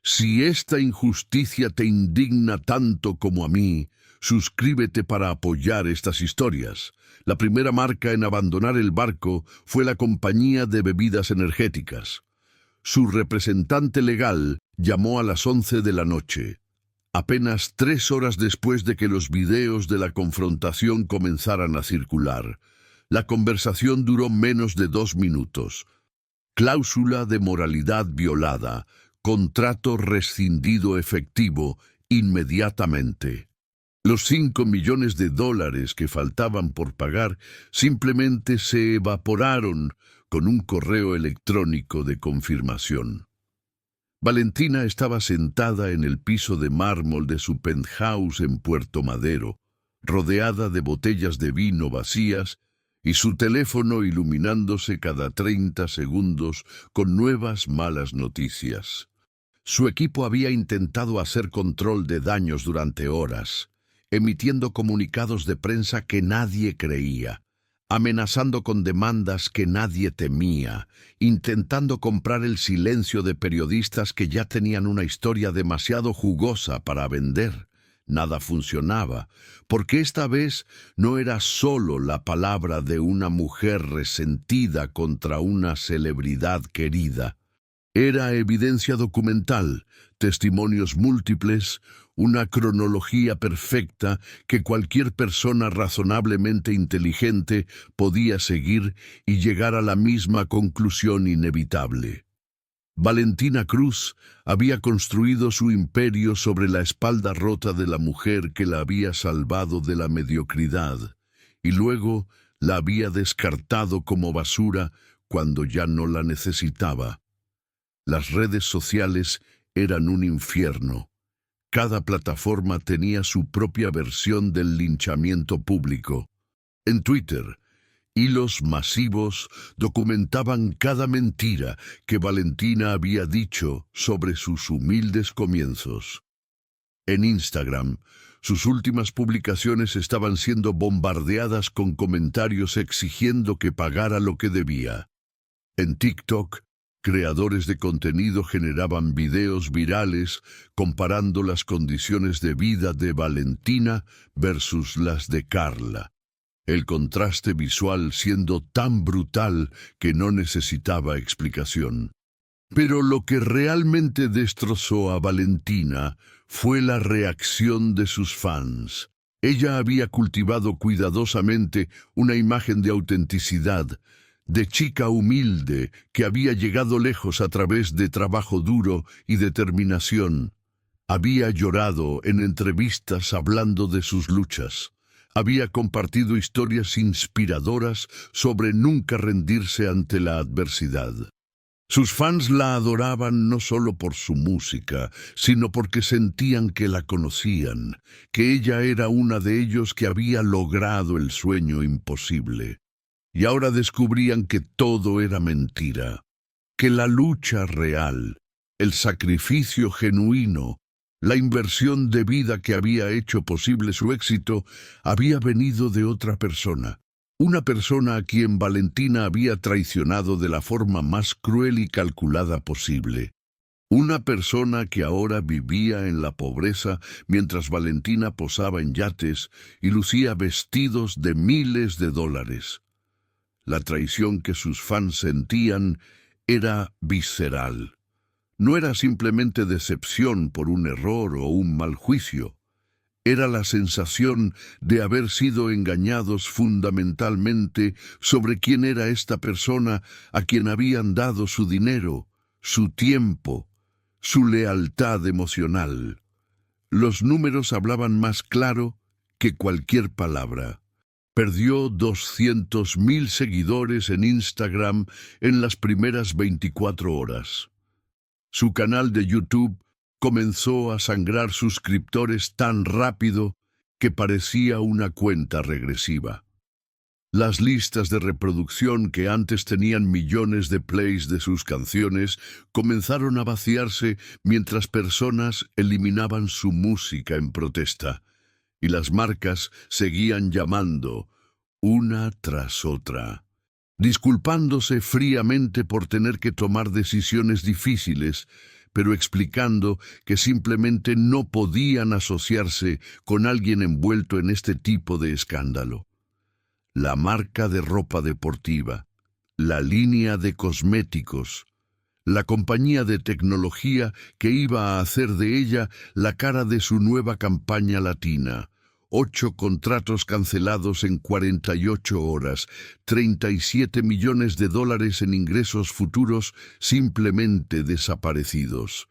[SPEAKER 1] Si esta injusticia te indigna tanto como a mí, suscríbete para apoyar estas historias. La primera marca en abandonar el barco fue la compañía de bebidas energéticas. Su representante legal llamó a las 11 de la noche, apenas 3 horas después de que los videos de la confrontación comenzaran a circular. La conversación duró menos de 2 minutos. Cláusula de moralidad violada, contrato rescindido efectivo inmediatamente. Los $5 millones que faltaban por pagar simplemente se evaporaron con un correo electrónico de confirmación. Valentina estaba sentada en el piso de mármol de su penthouse en Puerto Madero, rodeada de botellas de vino vacías y su teléfono iluminándose cada 30 segundos con nuevas malas noticias. Su equipo había intentado hacer control de daños durante horas, emitiendo comunicados de prensa que nadie creía, amenazando con demandas que nadie temía, intentando comprar el silencio de periodistas que ya tenían una historia demasiado jugosa para vender. Nada funcionaba, porque esta vez no era solo la palabra de una mujer resentida contra una celebridad querida. Era evidencia documental, testimonios múltiples, una cronología perfecta que cualquier persona razonablemente inteligente podía seguir y llegar a la misma conclusión inevitable. Valentina Cruz había construido su imperio sobre la espalda rota de la mujer que la había salvado de la mediocridad, y luego la había descartado como basura cuando ya no la necesitaba. Las redes sociales eran un infierno. Cada plataforma tenía su propia versión del linchamiento público. En Twitter, hilos masivos documentaban cada mentira que Valentina había dicho sobre sus humildes comienzos. En Instagram, sus últimas publicaciones estaban siendo bombardeadas con comentarios exigiendo que pagara lo que debía. En TikTok, creadores de contenido generaban videos virales comparando las condiciones de vida de Valentina versus las de Carla. El contraste visual siendo tan brutal que no necesitaba explicación. Pero lo que realmente destrozó a Valentina fue la reacción de sus fans. Ella había cultivado cuidadosamente una imagen de autenticidad, de chica humilde que había llegado lejos a través de trabajo duro y determinación. Había llorado en entrevistas hablando de sus luchas. Había compartido historias inspiradoras sobre nunca rendirse ante la adversidad. Sus fans la adoraban no solo por su música, sino porque sentían que la conocían, que ella era una de ellos que había logrado el sueño imposible. Y ahora descubrían que todo era mentira, que la lucha real, el sacrificio genuino, la inversión de vida que había hecho posible su éxito, había venido de otra persona. Una persona a quien Valentina había traicionado de la forma más cruel y calculada posible. Una persona que ahora vivía en la pobreza mientras Valentina posaba en yates y lucía vestidos de miles de dólares. La traición que sus fans sentían era visceral. No era simplemente decepción por un error o un mal juicio. Era la sensación de haber sido engañados fundamentalmente sobre quién era esta persona a quien habían dado su dinero, su tiempo, su lealtad emocional. Los números hablaban más claro que cualquier palabra. Perdió 200.000 seguidores en Instagram en las primeras 24 horas. Su canal de YouTube comenzó a sangrar suscriptores tan rápido que parecía una cuenta regresiva. Las listas de reproducción que antes tenían millones de plays de sus canciones comenzaron a vaciarse mientras personas eliminaban su música en protesta, y las marcas seguían llamando, una tras otra, disculpándose fríamente por tener que tomar decisiones difíciles, pero explicando que simplemente no podían asociarse con alguien envuelto en este tipo de escándalo. La marca de ropa deportiva, la línea de cosméticos, la compañía de tecnología que iba a hacer de ella la cara de su nueva campaña latina. 8 contratos cancelados en 48 horas, 37 millones de dólares en ingresos futuros simplemente desaparecidos.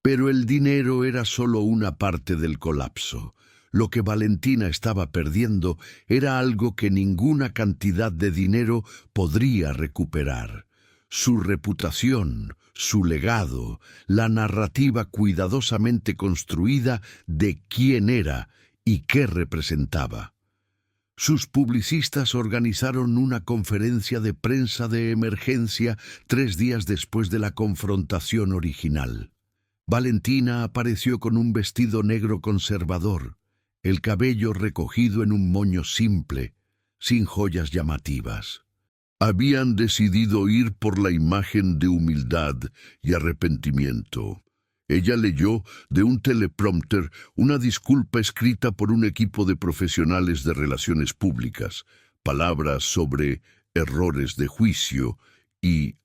[SPEAKER 1] Pero el dinero era solo una parte del colapso. Lo que Valentina estaba perdiendo era algo que ninguna cantidad de dinero podría recuperar. Su reputación, su legado, la narrativa cuidadosamente construida de quién era y qué representaba. Sus publicistas organizaron una conferencia de prensa de emergencia 3 días después de la confrontación original. Valentina apareció con un vestido negro conservador, el cabello recogido en un moño simple, sin joyas llamativas. Habían decidido ir por la imagen de humildad y arrepentimiento. Ella leyó de un teleprompter una disculpa escrita por un equipo de profesionales de relaciones públicas, palabras sobre errores de juicio y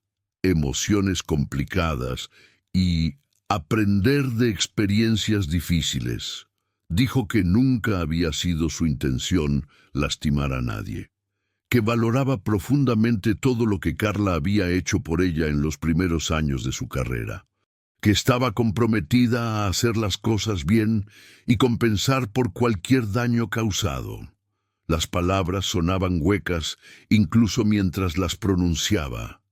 [SPEAKER 1] emociones complicadas y aprender de experiencias difíciles. Dijo que nunca había sido su intención lastimar a nadie, que valoraba profundamente todo lo que Carla había hecho por ella en los primeros años de su carrera, que estaba comprometida a hacer las cosas bien y compensar por cualquier daño causado. Las palabras sonaban huecas incluso mientras las pronunciaba.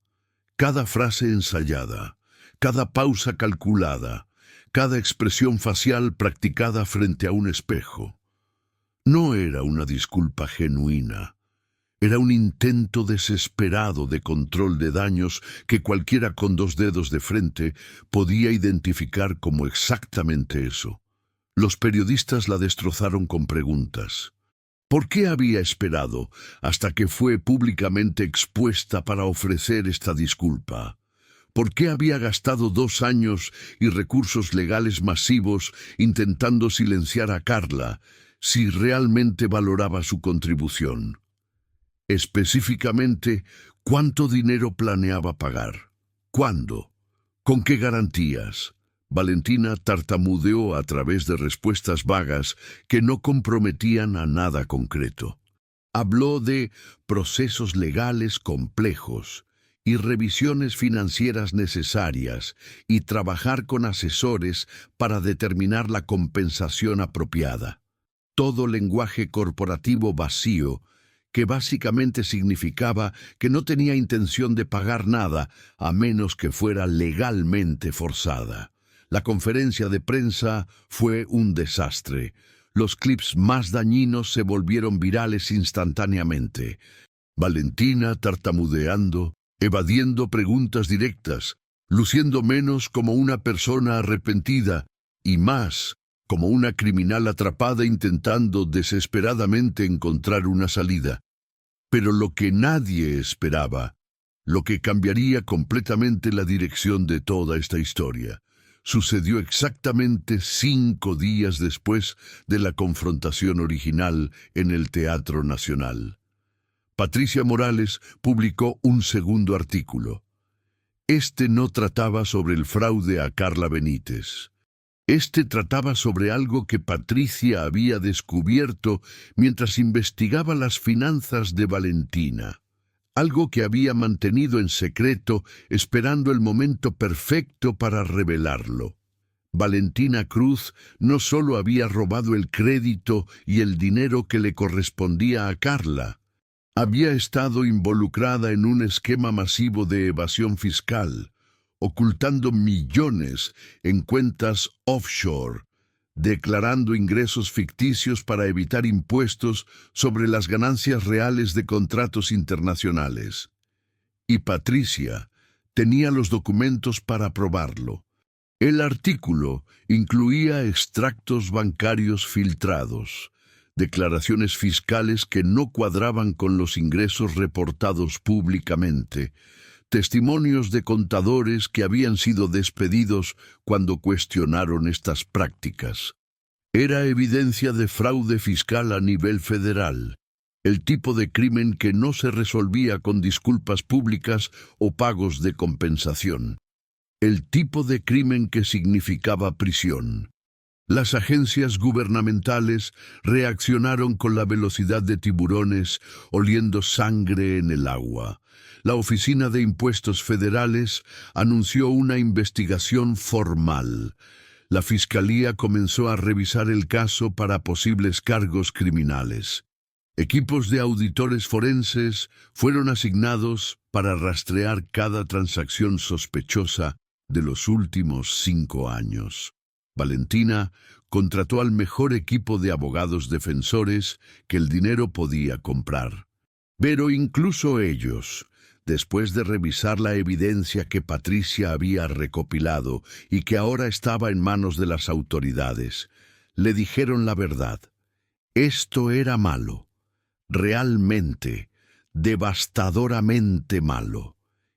[SPEAKER 1] Cada frase ensayada, cada pausa calculada, cada expresión facial practicada frente a un espejo. No era una disculpa genuina. Era un intento desesperado de control de daños que cualquiera con 2 dedos de frente podía identificar como exactamente eso. Los periodistas la destrozaron con preguntas. ¿Por qué había esperado hasta que fue públicamente expuesta para ofrecer esta disculpa? ¿Por qué había gastado 2 años y recursos legales masivos intentando silenciar a Carla si realmente valoraba su contribución? Específicamente, ¿cuánto dinero planeaba pagar? ¿Cuándo? ¿Con qué garantías? Valentina tartamudeó a través de respuestas vagas que no comprometían a nada concreto. Habló de procesos legales complejos y revisiones financieras necesarias y trabajar con asesores para determinar la compensación apropiada. Todo lenguaje corporativo vacío que básicamente significaba que no tenía intención de pagar nada a menos que fuera legalmente forzada. La conferencia de prensa fue un desastre. Los clips más dañinos se volvieron virales instantáneamente. Valentina tartamudeando, evadiendo preguntas directas, luciendo menos como una persona arrepentida y más como una criminal atrapada intentando desesperadamente encontrar una salida. Pero lo que nadie esperaba, lo que cambiaría completamente la dirección de toda esta historia, sucedió exactamente 5 días después de la confrontación original en el Teatro Nacional. Patricia Morales publicó un segundo artículo. Este no trataba sobre el fraude a Carla Benítez. Este trataba sobre algo que Patricia había descubierto mientras investigaba las finanzas de Valentina. Algo que había mantenido en secreto, esperando el momento perfecto para revelarlo. Valentina Cruz no solo había robado el crédito y el dinero que le correspondía a Carla, había estado involucrada en un esquema masivo de evasión fiscal, ocultando millones en cuentas offshore, declarando ingresos ficticios para evitar impuestos sobre las ganancias reales de contratos internacionales. Y Patricia tenía los documentos para probarlo. El artículo incluía extractos bancarios filtrados, declaraciones fiscales que no cuadraban con los ingresos reportados públicamente, testimonios de contadores que habían sido despedidos cuando cuestionaron estas prácticas. Era evidencia de fraude fiscal a nivel federal, el tipo de crimen que no se resolvía con disculpas públicas o pagos de compensación. El tipo de crimen que significaba prisión. Las agencias gubernamentales reaccionaron con la velocidad de tiburones oliendo sangre en el agua. La Oficina de Impuestos Federales anunció una investigación formal. La Fiscalía comenzó a revisar el caso para posibles cargos criminales. Equipos de auditores forenses fueron asignados para rastrear cada transacción sospechosa de los últimos 5 años. Valentina contrató al mejor equipo de abogados defensores que el dinero podía comprar. Pero incluso ellos, después de revisar la evidencia que Patricia había recopilado y que ahora estaba en manos de las autoridades, le dijeron la verdad. Esto era malo, realmente, devastadoramente malo.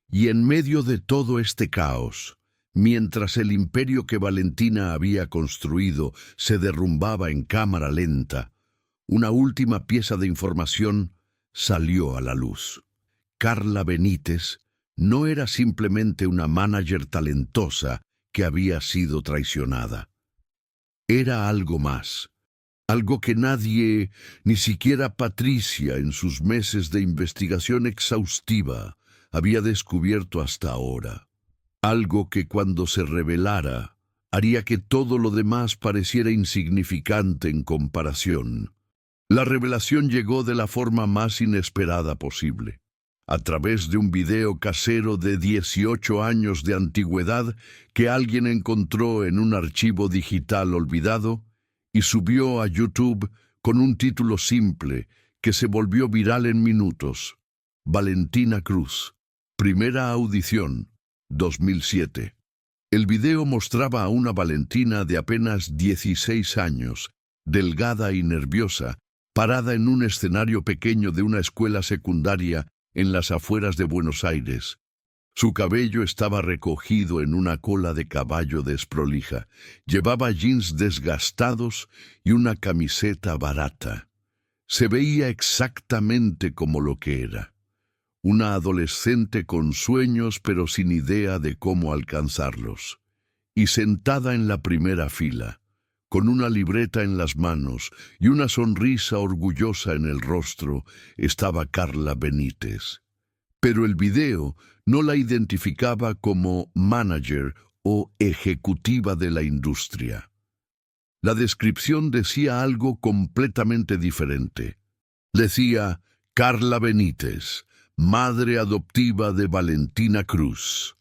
[SPEAKER 1] Y en medio de todo este caos, mientras el imperio que Valentina había construido se derrumbaba en cámara lenta, una última pieza de información salió a la luz. Carla Benítez no era simplemente una manager talentosa que había sido traicionada. Era algo más, algo que nadie, ni siquiera Patricia en sus meses de investigación exhaustiva, había descubierto hasta ahora. Algo que cuando se revelara, haría que todo lo demás pareciera insignificante en comparación. La revelación llegó de la forma más inesperada posible. A través de un video casero de 18 años de antigüedad que alguien encontró en un archivo digital olvidado y subió a YouTube con un título simple que se volvió viral en minutos. Valentina Cruz. Primera audición. 2007. El video mostraba a una Valentina de apenas 16 años, delgada y nerviosa, parada en un escenario pequeño de una escuela secundaria en las afueras de Buenos Aires. Su cabello estaba recogido en una cola de caballo desprolija, llevaba jeans desgastados y una camiseta barata. Se veía exactamente como lo que era. Una adolescente con sueños pero sin idea de cómo alcanzarlos. Y sentada en la primera fila, con una libreta en las manos y una sonrisa orgullosa en el rostro, estaba Carla Benítez. Pero el video no la identificaba como manager o ejecutiva de la industria. La descripción decía algo completamente diferente. Decía Carla Benítez, madre adoptiva de Valentina Cruz.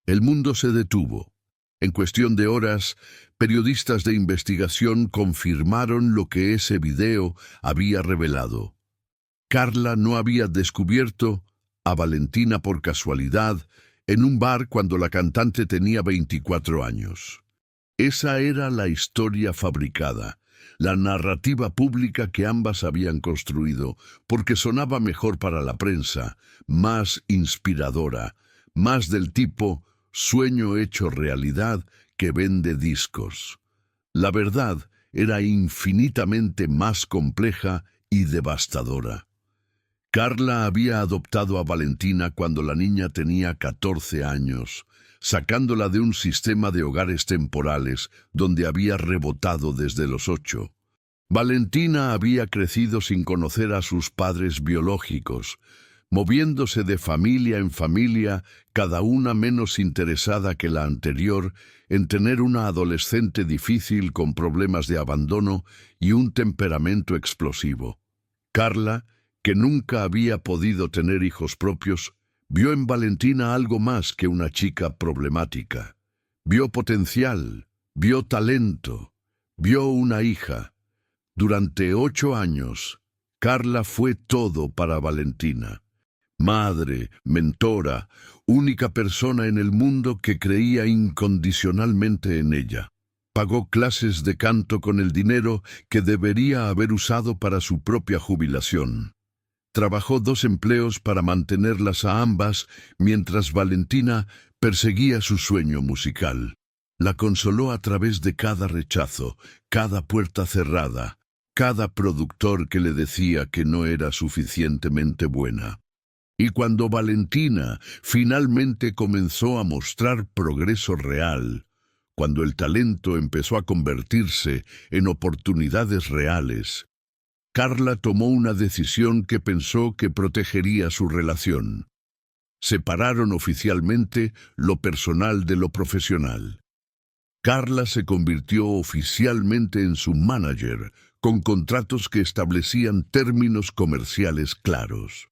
[SPEAKER 1] El mundo se detuvo. En cuestión de horas, periodistas de investigación confirmaron lo que ese video había revelado. Carla no había descubierto a Valentina por casualidad en un bar cuando la cantante tenía 24 años. Esa era la historia fabricada, la narrativa pública que ambas habían construido, porque sonaba mejor para la prensa, más inspiradora, más del tipo sueño hecho realidad que vende discos. La verdad era infinitamente más compleja y devastadora. Carla había adoptado a Valentina cuando la niña tenía 14 años, sacándola de un sistema de hogares temporales donde había rebotado desde los 8. Valentina había crecido sin conocer a sus padres biológicos, moviéndose de familia en familia, cada una menos interesada que la anterior en tener una adolescente difícil con problemas de abandono y un temperamento explosivo. Carla, que nunca había podido tener hijos propios, vio en Valentina algo más que una chica problemática. Vio potencial, vio talento, vio una hija. Durante 8 años, Carla fue todo para Valentina. Madre, mentora, única persona en el mundo que creía incondicionalmente en ella. Pagó clases de canto con el dinero que debería haber usado para su propia jubilación. Trabajó 2 empleos para mantenerlas a ambas mientras Valentina perseguía su sueño musical. La consoló a través de cada rechazo, cada puerta cerrada, cada productor que le decía que no era suficientemente buena. Y cuando Valentina finalmente comenzó a mostrar progreso real, cuando el talento empezó a convertirse en oportunidades reales, Carla tomó una decisión que pensó que protegería su relación. Separaron oficialmente lo personal de lo profesional. Carla se convirtió oficialmente en su manager, con contratos que establecían términos comerciales claros.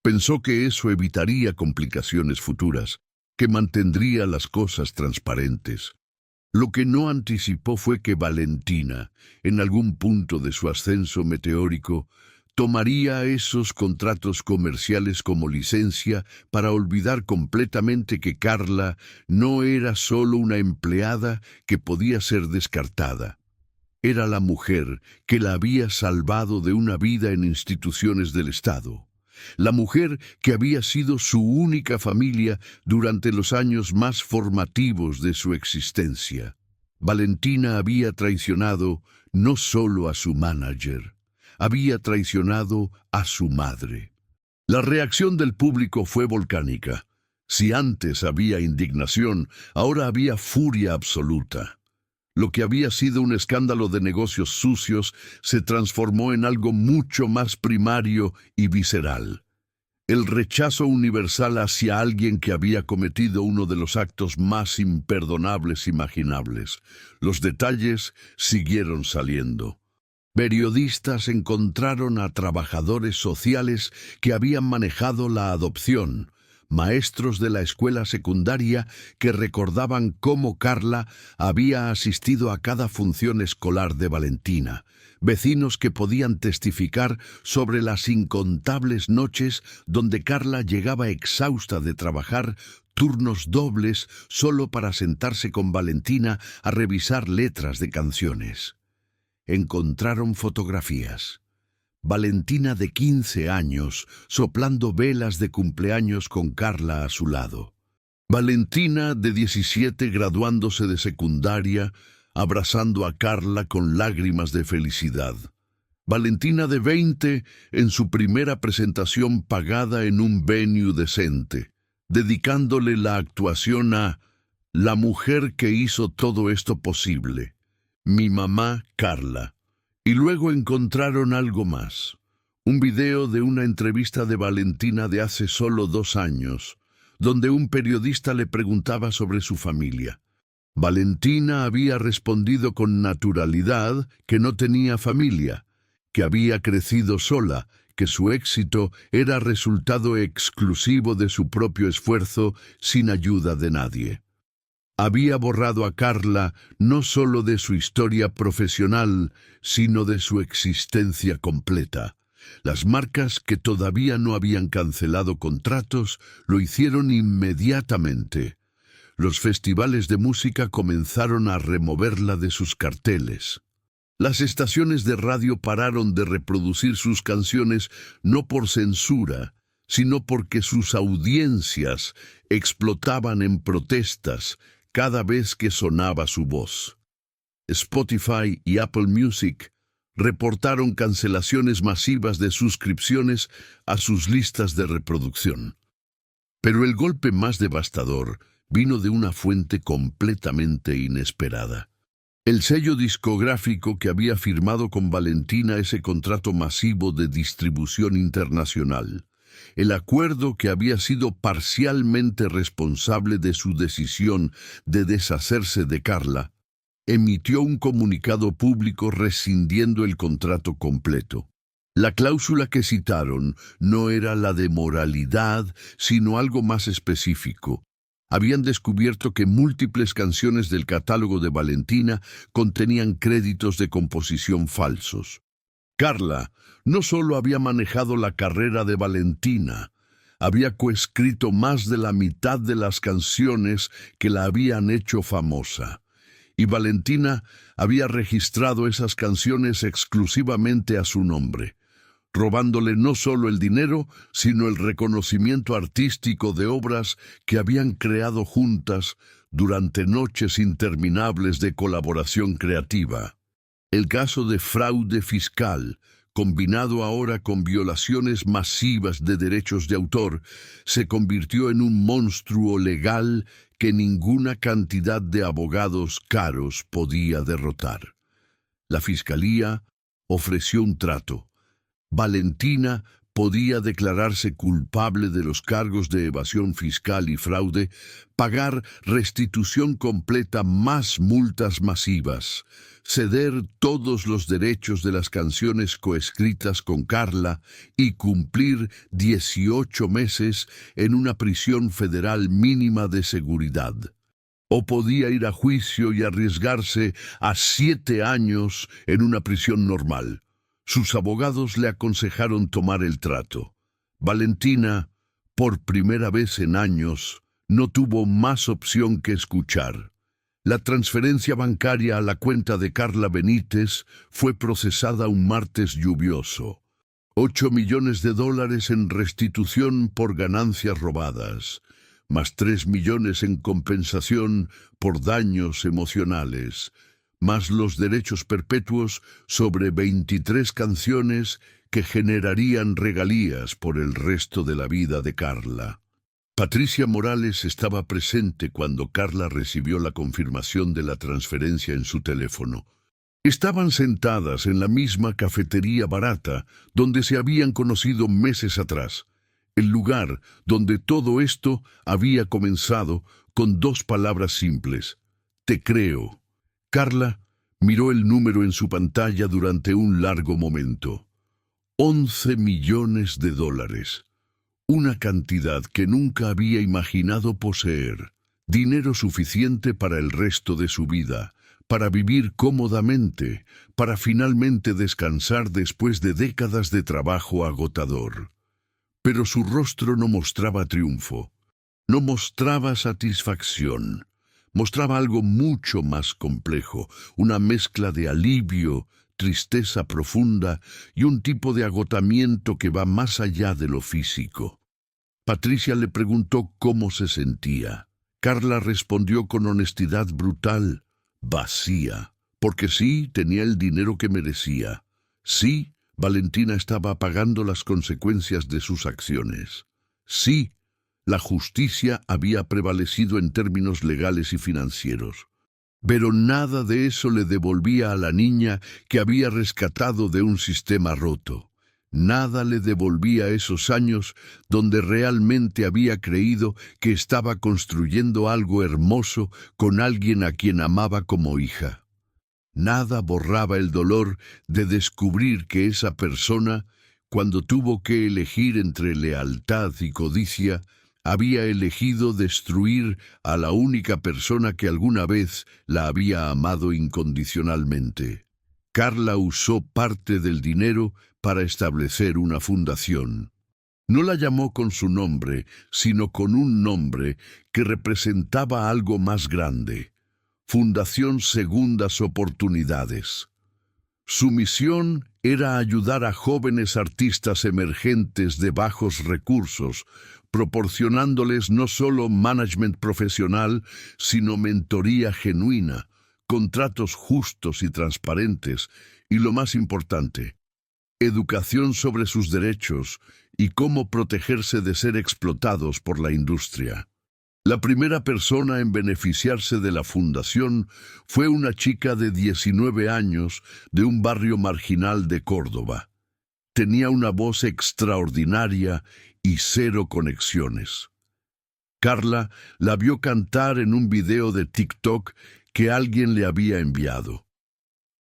[SPEAKER 1] Pensó que eso evitaría complicaciones futuras, que mantendría las cosas transparentes. Lo que no anticipó fue que Valentina, en algún punto de su ascenso meteórico, tomaría esos contratos comerciales como licencia para olvidar completamente que Carla no era solo una empleada que podía ser descartada. Era la mujer que la había salvado de una vida en instituciones del Estado. La mujer que había sido su única familia durante los años más formativos de su existencia. Valentina había traicionado no solo a su manager, había traicionado a su madre. La reacción del público fue volcánica. Si antes había indignación, ahora había furia absoluta. Lo que había sido un escándalo de negocios sucios se transformó en algo mucho más primario y visceral. El rechazo universal hacia alguien que había cometido uno de los actos más imperdonables imaginables. Los detalles siguieron saliendo. Periodistas encontraron a trabajadores sociales que habían manejado la adopción, maestros de la escuela secundaria que recordaban cómo Carla había asistido a cada función escolar de Valentina, vecinos que podían testificar sobre las incontables noches donde Carla llegaba exhausta de trabajar turnos dobles solo para sentarse con Valentina a revisar letras de canciones. Encontraron fotografías. Valentina de 15 años, soplando velas de cumpleaños con Carla a su lado. Valentina de 17 graduándose de secundaria, abrazando a Carla con lágrimas de felicidad. Valentina de 20 en su primera presentación pagada en un venue decente, dedicándole la actuación a la mujer que hizo todo esto posible, mi mamá Carla. Y luego encontraron algo más, un video de una entrevista de Valentina de hace solo 2 años, donde un periodista le preguntaba sobre su familia. Valentina había respondido con naturalidad que no tenía familia, que había crecido sola, que su éxito era resultado exclusivo de su propio esfuerzo sin ayuda de nadie. Había borrado a Carla no solo de su historia profesional, sino de su existencia completa. Las marcas que todavía no habían cancelado contratos lo hicieron inmediatamente. Los festivales de música comenzaron a removerla de sus carteles. Las estaciones de radio pararon de reproducir sus canciones no por censura, sino porque sus audiencias explotaban en protestas cada vez que sonaba su voz. Spotify y Apple Music reportaron cancelaciones masivas de suscripciones a sus listas de reproducción. Pero el golpe más devastador vino de una fuente completamente inesperada. El sello discográfico que había firmado con Valentina ese contrato masivo de distribución internacional, el acuerdo que había sido parcialmente responsable de su decisión de deshacerse de Carla, emitió un comunicado público rescindiendo el contrato completo. La cláusula que citaron no era la de moralidad, sino algo más específico. Habían descubierto que múltiples canciones del catálogo de Valentina contenían créditos de composición falsos. Carla no solo había manejado la carrera de Valentina, había coescrito más de la mitad de las canciones que la habían hecho famosa. Y Valentina había registrado esas canciones exclusivamente a su nombre, robándole no solo el dinero, sino el reconocimiento artístico de obras que habían creado juntas durante noches interminables de colaboración creativa. El caso de fraude fiscal, combinado ahora con violaciones masivas de derechos de autor, se convirtió en un monstruo legal que ninguna cantidad de abogados caros podía derrotar. La Fiscalía ofreció un trato. Valentina podía declararse culpable de los cargos de evasión fiscal y fraude, pagar restitución completa más multas masivas, ceder todos los derechos de las canciones coescritas con Carla y cumplir 18 meses en una prisión federal mínima de seguridad. O podía ir a juicio y arriesgarse a 7 años en una prisión normal. Sus abogados le aconsejaron tomar el trato. Valentina, por primera vez en años, no tuvo más opción que escuchar. La transferencia bancaria a la cuenta de Carla Benítez fue procesada un martes lluvioso. $8 millones en restitución por ganancias robadas, más 3 millones en compensación por daños emocionales, más los derechos perpetuos sobre 23 canciones que generarían regalías por el resto de la vida de Carla. Patricia Morales estaba presente cuando Carla recibió la confirmación de la transferencia en su teléfono. Estaban sentadas en la misma cafetería barata donde se habían conocido meses atrás, el lugar donde todo esto había comenzado con 2 palabras simples: te creo. Carla miró el número en su pantalla durante un largo momento. $11 millones. Una cantidad que nunca había imaginado poseer. Dinero suficiente para el resto de su vida, para vivir cómodamente, para finalmente descansar después de décadas de trabajo agotador. Pero su rostro no mostraba triunfo, no mostraba satisfacción. Mostraba algo mucho más complejo, una mezcla de alivio, tristeza profunda y un tipo de agotamiento que va más allá de lo físico. Patricia le preguntó cómo se sentía. Carla respondió con honestidad brutal: vacía, porque sí, tenía el dinero que merecía. Sí, Valentina estaba pagando las consecuencias de sus acciones. Sí, la justicia había prevalecido en términos legales y financieros. Pero nada de eso le devolvía a la niña que había rescatado de un sistema roto. Nada le devolvía esos años donde realmente había creído que estaba construyendo algo hermoso con alguien a quien amaba como hija. Nada borraba el dolor de descubrir que esa persona, Cuando tuvo que elegir entre lealtad y codicia, había elegido destruir a la única persona que alguna vez la había amado incondicionalmente. Carla usó parte del dinero para establecer una fundación. No la llamó con su nombre, sino con un nombre que representaba algo más grande: Fundación Segundas Oportunidades. Su misión era ayudar a jóvenes artistas emergentes de bajos recursos, proporcionándoles no solo management profesional, sino mentoría genuina, contratos justos y transparentes, y lo más importante, educación sobre sus derechos y cómo protegerse de ser explotados por la industria. La primera persona en beneficiarse de la fundación fue una chica de 19 años de un barrio marginal de Córdoba. Tenía una voz extraordinaria y cero conexiones. Carla la vio cantar en un video de TikTok que alguien le había enviado.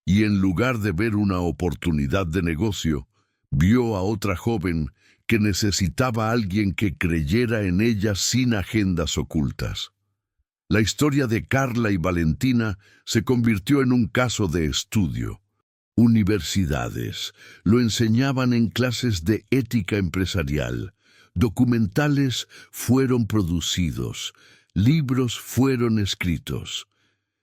[SPEAKER 1] Y en lugar de ver una oportunidad de negocio, vio a otra joven que necesitaba a alguien que creyera en ella sin agendas ocultas. La historia de Carla y Valentina se convirtió en un caso de estudio. Universidades lo enseñaban en clases de ética empresarial, documentales fueron producidos, libros fueron escritos.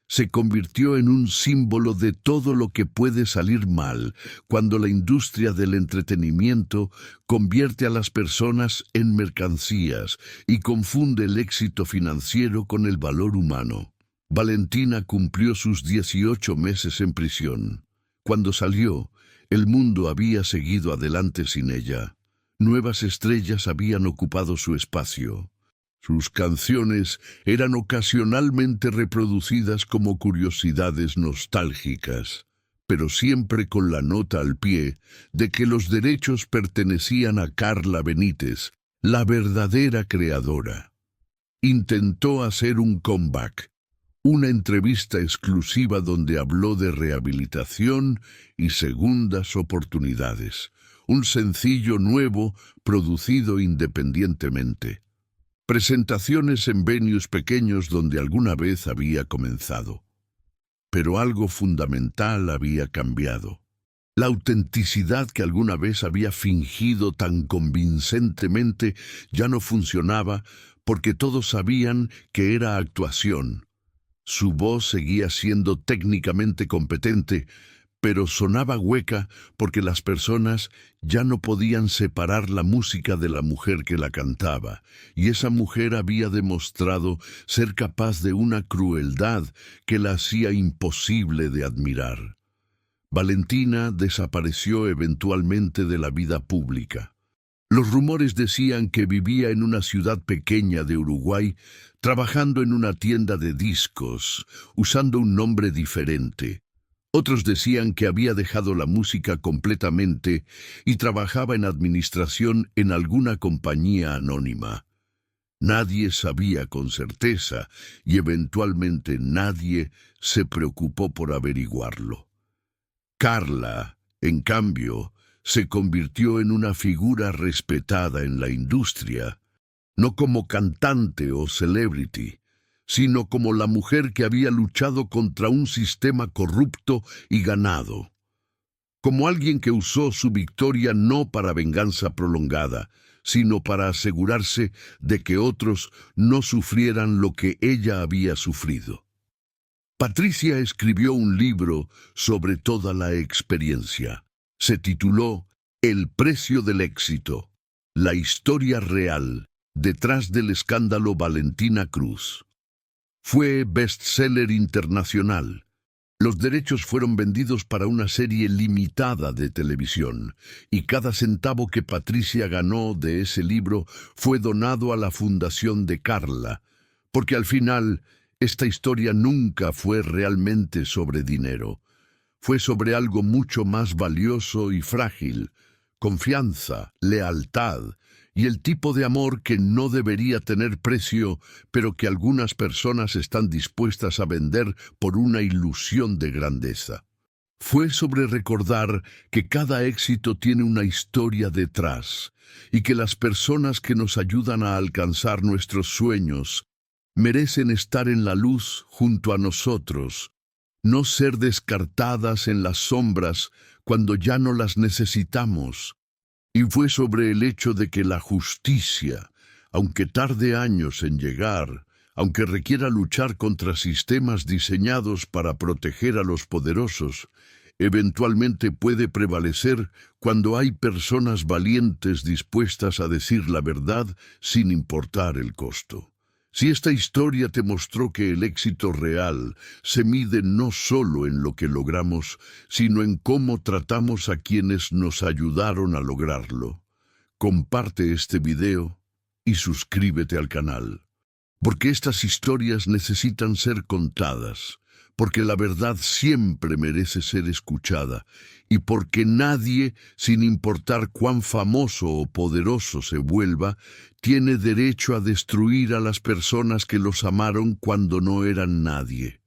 [SPEAKER 1] Se convirtió en un símbolo de todo lo que puede salir mal cuando la industria del entretenimiento convierte a las personas en mercancías y confunde el éxito financiero con el valor humano. Valentina cumplió sus 18 meses en prisión. Cuando salió, el mundo había seguido adelante sin ella. Nuevas estrellas habían ocupado su espacio. Sus canciones eran ocasionalmente reproducidas como curiosidades nostálgicas, pero siempre con la nota al pie de que los derechos pertenecían a Carla Benítez, la verdadera creadora. Intentó hacer un comeback, una entrevista exclusiva donde habló de rehabilitación y segundas oportunidades, un sencillo nuevo producido independientemente. Presentaciones en venues pequeños donde alguna vez había comenzado. Pero algo fundamental había cambiado. La autenticidad que alguna vez había fingido tan convincentemente ya no funcionaba porque todos sabían que era actuación. Su voz seguía siendo técnicamente competente, pero sonaba hueca porque las personas ya no podían separar la música de la mujer que la cantaba, y esa mujer había demostrado ser capaz de una crueldad que la hacía imposible de admirar. Valentina desapareció eventualmente de la vida pública. Los rumores decían que vivía en una ciudad pequeña de Uruguay, trabajando en una tienda de discos, usando un nombre diferente. Otros decían que había dejado la música completamente y trabajaba en administración en alguna compañía anónima. Nadie sabía con certeza y eventualmente nadie se preocupó por averiguarlo. Carla, en cambio, se convirtió en una figura respetada en la industria, no como cantante o celebrity, sino como la mujer que había luchado contra un sistema corrupto y ganado, como alguien que usó su victoria no para venganza prolongada, sino para asegurarse de que otros no sufrieran lo que ella había sufrido. Patricia escribió un libro sobre toda la experiencia. Se tituló El precio del éxito, la historia real detrás del escándalo Valentina Cruz. Fue bestseller internacional. Los derechos fueron vendidos para una serie limitada de televisión, y cada centavo que Patricia ganó de ese libro fue donado a la fundación de Carla, porque al final esta historia nunca fue realmente sobre dinero. Fue sobre algo mucho más valioso y frágil: confianza, lealtad y el tipo de amor que no debería tener precio, pero que algunas personas están dispuestas a vender por una ilusión de grandeza. Fue sobre recordar que cada éxito tiene una historia detrás y que las personas que nos ayudan a alcanzar nuestros sueños merecen estar en la luz junto a nosotros, no ser descartadas en las sombras cuando ya no las necesitamos. Y fue sobre el hecho de que la justicia, aunque tarde años en llegar, aunque requiera luchar contra sistemas diseñados para proteger a los poderosos, eventualmente puede prevalecer cuando hay personas valientes dispuestas a decir la verdad sin importar el costo. Si esta historia te mostró que el éxito real se mide no solo en lo que logramos, sino en cómo tratamos a quienes nos ayudaron a lograrlo, comparte este video y suscríbete al canal. Porque estas historias necesitan ser contadas, porque la verdad siempre merece ser escuchada, y porque nadie, sin importar cuán famoso o poderoso se vuelva, tiene derecho a destruir a las personas que los amaron cuando no eran nadie.